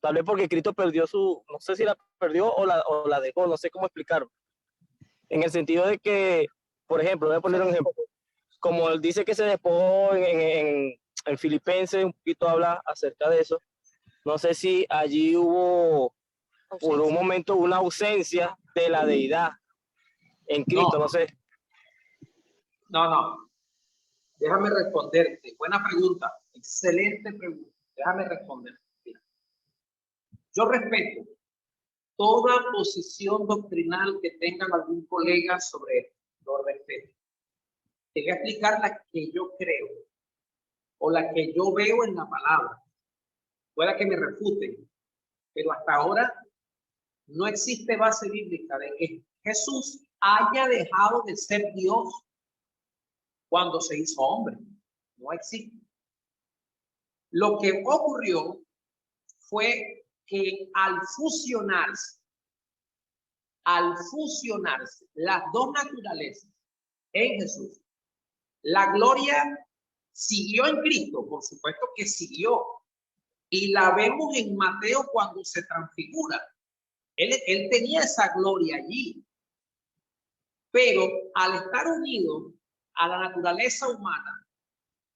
tal vez porque Cristo perdió no sé si la perdió o la dejó, no sé cómo explicarlo. En el sentido de que, por ejemplo, voy a poner un ejemplo, como él dice que se despojó en Filipenses, un poquito habla acerca de eso. No sé si allí hubo por un momento una ausencia de la deidad en Cristo, no sé. No. Déjame responderte. Buena pregunta. Excelente pregunta. Déjame responderte. Mira. Yo respeto toda posición doctrinal que tengan algún colega sobre esto. Lo respeto. Te voy a explicar la que yo creo o la que yo veo en la palabra. Pueda que me refuten, pero hasta ahora no existe base bíblica de que Jesús haya dejado de ser Dios cuando se hizo hombre. No existe. Lo que ocurrió fue que al fusionarse las dos naturalezas en Jesús, la gloria siguió en Cristo, por supuesto que siguió, y la vemos en Mateo cuando se transfigura. Él tenía esa gloria allí, pero al estar unido a la naturaleza humana,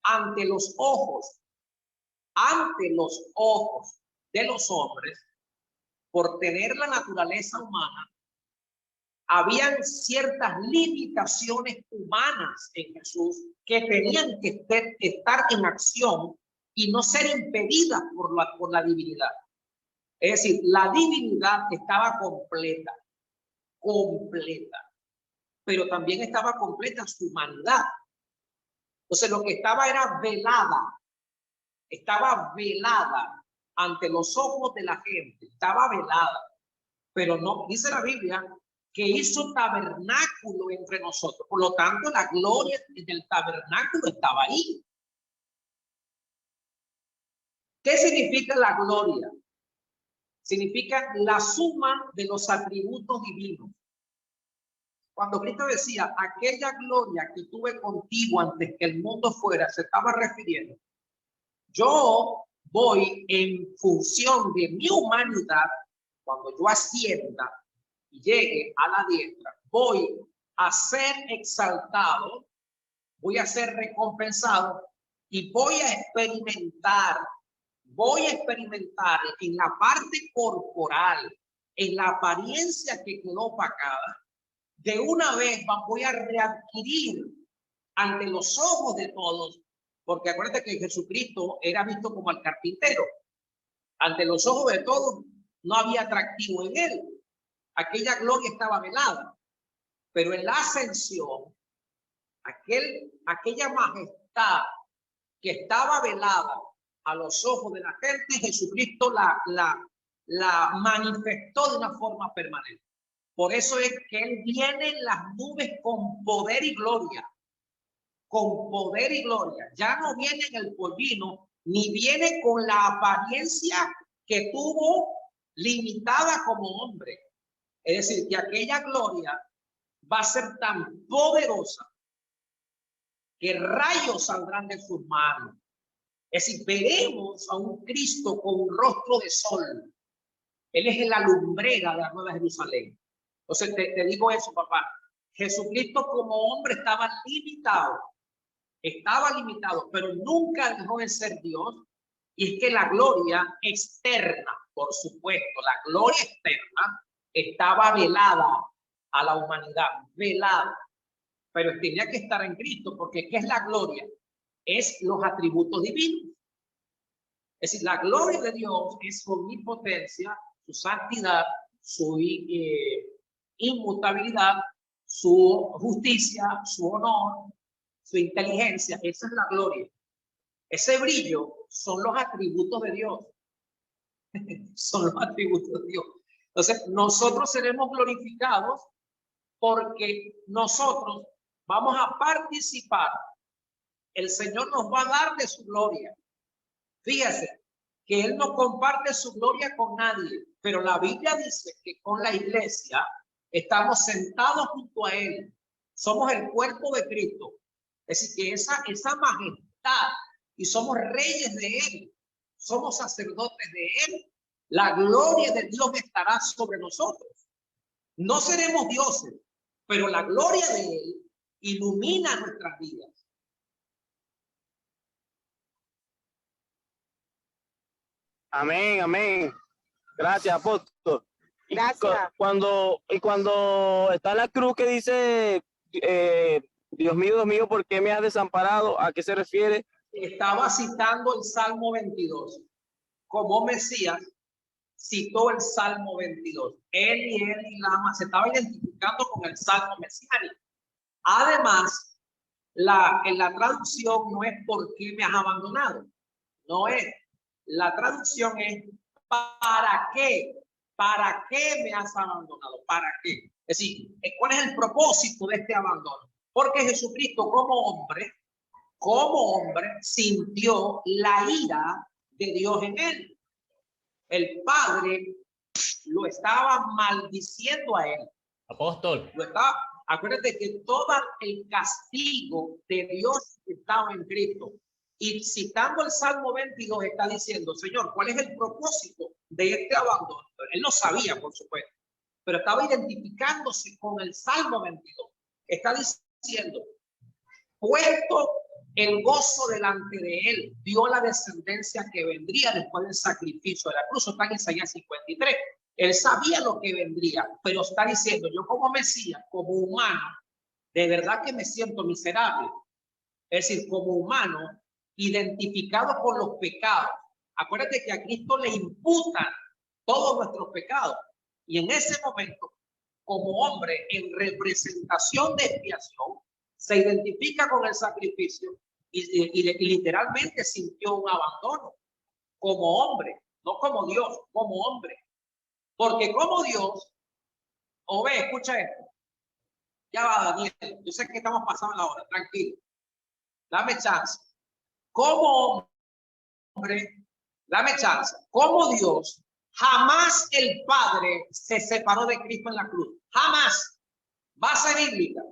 ante los ojos de los hombres, por tener la naturaleza humana, habían ciertas limitaciones humanas en Jesús que tenían que estar en acción y no ser impedidas por la divinidad. Es decir, la divinidad estaba completa, pero también estaba completa su humanidad. Entonces lo que estaba era estaba velada ante los ojos de la gente, estaba velada. pero no, dice la Biblia que hizo tabernáculo entre nosotros. Por lo tanto, la gloria del tabernáculo estaba ahí. ¿Qué significa la gloria? Significa la suma de los atributos divinos. Cuando Cristo decía, aquella gloria que tuve contigo antes que el mundo fuera, se estaba refiriendo, yo voy en función de mi humanidad, cuando yo ascienda y llegue a la diestra, voy a ser exaltado, voy a ser recompensado y voy a experimentar en la parte corporal, en la apariencia que quedó opacada, de una vez voy a readquirir ante los ojos de todos, porque acuérdate que Jesucristo era visto como el carpintero. Ante los ojos de todos no había atractivo en él. Aquella gloria estaba velada. Pero en la ascensión, aquella majestad que estaba velada a los ojos de la gente, Jesucristo la manifestó de una forma permanente. Por eso es que él viene en las nubes con poder y gloria. Con poder y gloria. Ya no viene en el polvino, ni viene con la apariencia que tuvo limitada como hombre. Es decir, que aquella gloria va a ser tan poderosa que rayos saldrán de sus manos. Es decir, veremos a un Cristo con un rostro de sol. Él es la lumbrera de la Nueva Jerusalén. Entonces te digo eso, papá. Jesucristo como hombre estaba limitado, pero nunca dejó de ser Dios. Y es que la gloria externa, por supuesto, la gloria externa estaba velada a la humanidad, velada. Pero tenía que estar en Cristo, porque ¿qué es la gloria? Es los atributos divinos. Es decir, la gloria de Dios es su omnipotencia, su santidad, su inmutabilidad, su justicia, su honor, su inteligencia. Esa es la gloria. Ese brillo son los atributos de Dios. Son los atributos de Dios. Entonces, nosotros seremos glorificados porque nosotros vamos a participar. El Señor nos va a dar de su gloria. Fíjese que Él no comparte su gloria con nadie, pero la Biblia dice que con la iglesia estamos sentados junto a Él. Somos el cuerpo de Cristo. Es decir, que esa majestad, y somos reyes de Él, somos sacerdotes de Él. La gloria de Dios estará sobre nosotros. No seremos dioses, pero la gloria de Él ilumina nuestras vidas. Amén, amén. Gracias, apóstol. Gracias. Cuando está la cruz que dice, Dios mío, ¿por qué me has desamparado? ¿A qué se refiere? Estaba citando el Salmo 22. Como Mesías citó el Salmo 22. Eli lama, se estaba identificando con el Salmo mesiánico. Además, en la traducción no es ¿por qué me has abandonado? No es. La traducción es ¿para qué? ¿Para qué me has abandonado? ¿Para qué? Es decir, ¿cuál es el propósito de este abandono? Porque Jesucristo como hombre sintió la ira de Dios en él. El Padre lo estaba maldiciendo a él. Apóstol. Acuérdate que todo el castigo de Dios estaba en Cristo. Y citando el Salmo 22 está diciendo, Señor, ¿cuál es el propósito de este abandono? Él no sabía, por supuesto, pero estaba identificándose con el Salmo 22. Está diciendo, puesto el gozo delante de él, vio la descendencia que vendría después del sacrificio de la cruz. Está en Isaías 53. Él sabía lo que vendría, pero está diciendo, yo como Mesías, como humano, de verdad que me siento miserable. Es decir, como humano, identificado con los pecados. Acuérdate que a Cristo le imputan todos nuestros pecados. Y en ese momento, como hombre, en representación de expiación, se identifica con el sacrificio y literalmente sintió un abandono como hombre, no como Dios, como hombre. Porque como Dios, o ve, escucha esto. Ya va, Daniel, yo sé que estamos pasando la hora, tranquilo. Dame chance. Como hombre, dame chance. Como Dios, jamás el Padre se separó de Cristo en la cruz. Jamás. Base bíblica.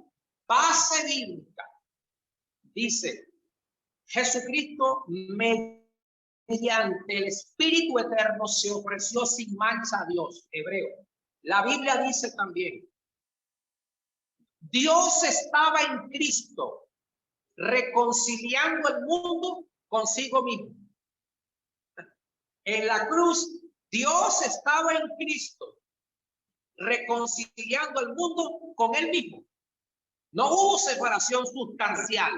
Base bíblica. Dice, Jesucristo mediante el Espíritu Eterno se ofreció sin mancha a Dios. Hebreo. La Biblia dice también, Dios estaba en Cristo reconciliando el mundo consigo mismo. En la cruz, Dios estaba en Cristo reconciliando el mundo con él mismo. No hubo separación sustancial.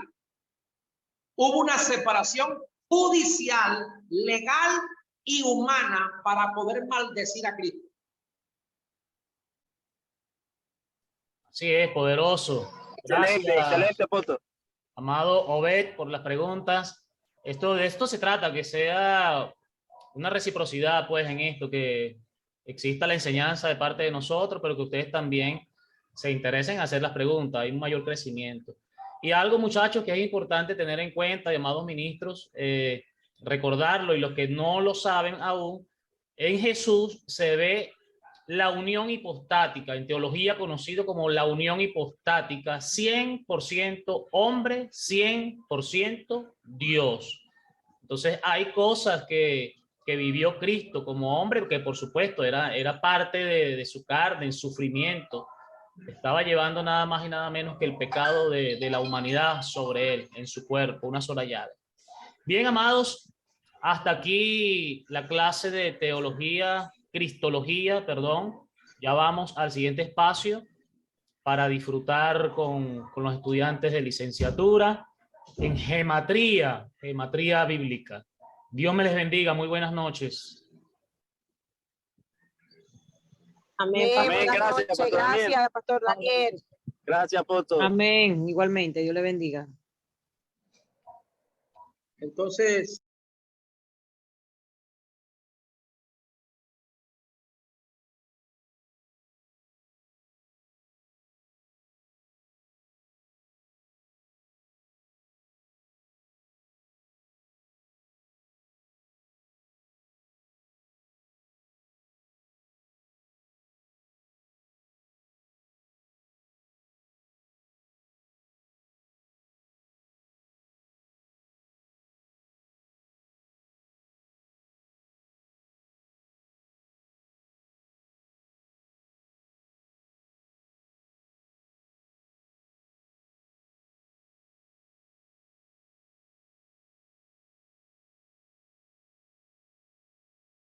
Hubo una separación judicial, legal y humana para poder maldecir a Cristo. Así es, poderoso. Excelente, Gracias, excelente, apóstol. amado Obed, por las preguntas. De esto se trata, que sea una reciprocidad, pues, en esto, que exista la enseñanza de parte de nosotros, pero que ustedes también se interesen en hacer las preguntas. Hay un mayor crecimiento. Y algo, muchachos, que es importante tener en cuenta, llamados ministros, recordarlo, y los que no lo saben aún, en Jesús se ve la unión hipostática, en teología conocido como la unión hipostática, 100% hombre, 100% Dios. Entonces hay cosas que vivió Cristo como hombre, que por supuesto era parte de su carne, en sufrimiento. Estaba llevando nada más y nada menos que el pecado de la humanidad sobre él, en su cuerpo, una sola llave. Bien, amados, hasta aquí la clase de teología, cristología, perdón. Ya vamos al siguiente espacio para disfrutar con los estudiantes de licenciatura en gematría bíblica. Dios me les bendiga. Muy buenas noches. Amén. Amén. Buenas Gracias, noches. Pastor Daniel. Gracias, Pastor Daniel. Gracias, apóstol. Amén. Igualmente, Dios le bendiga. Entonces,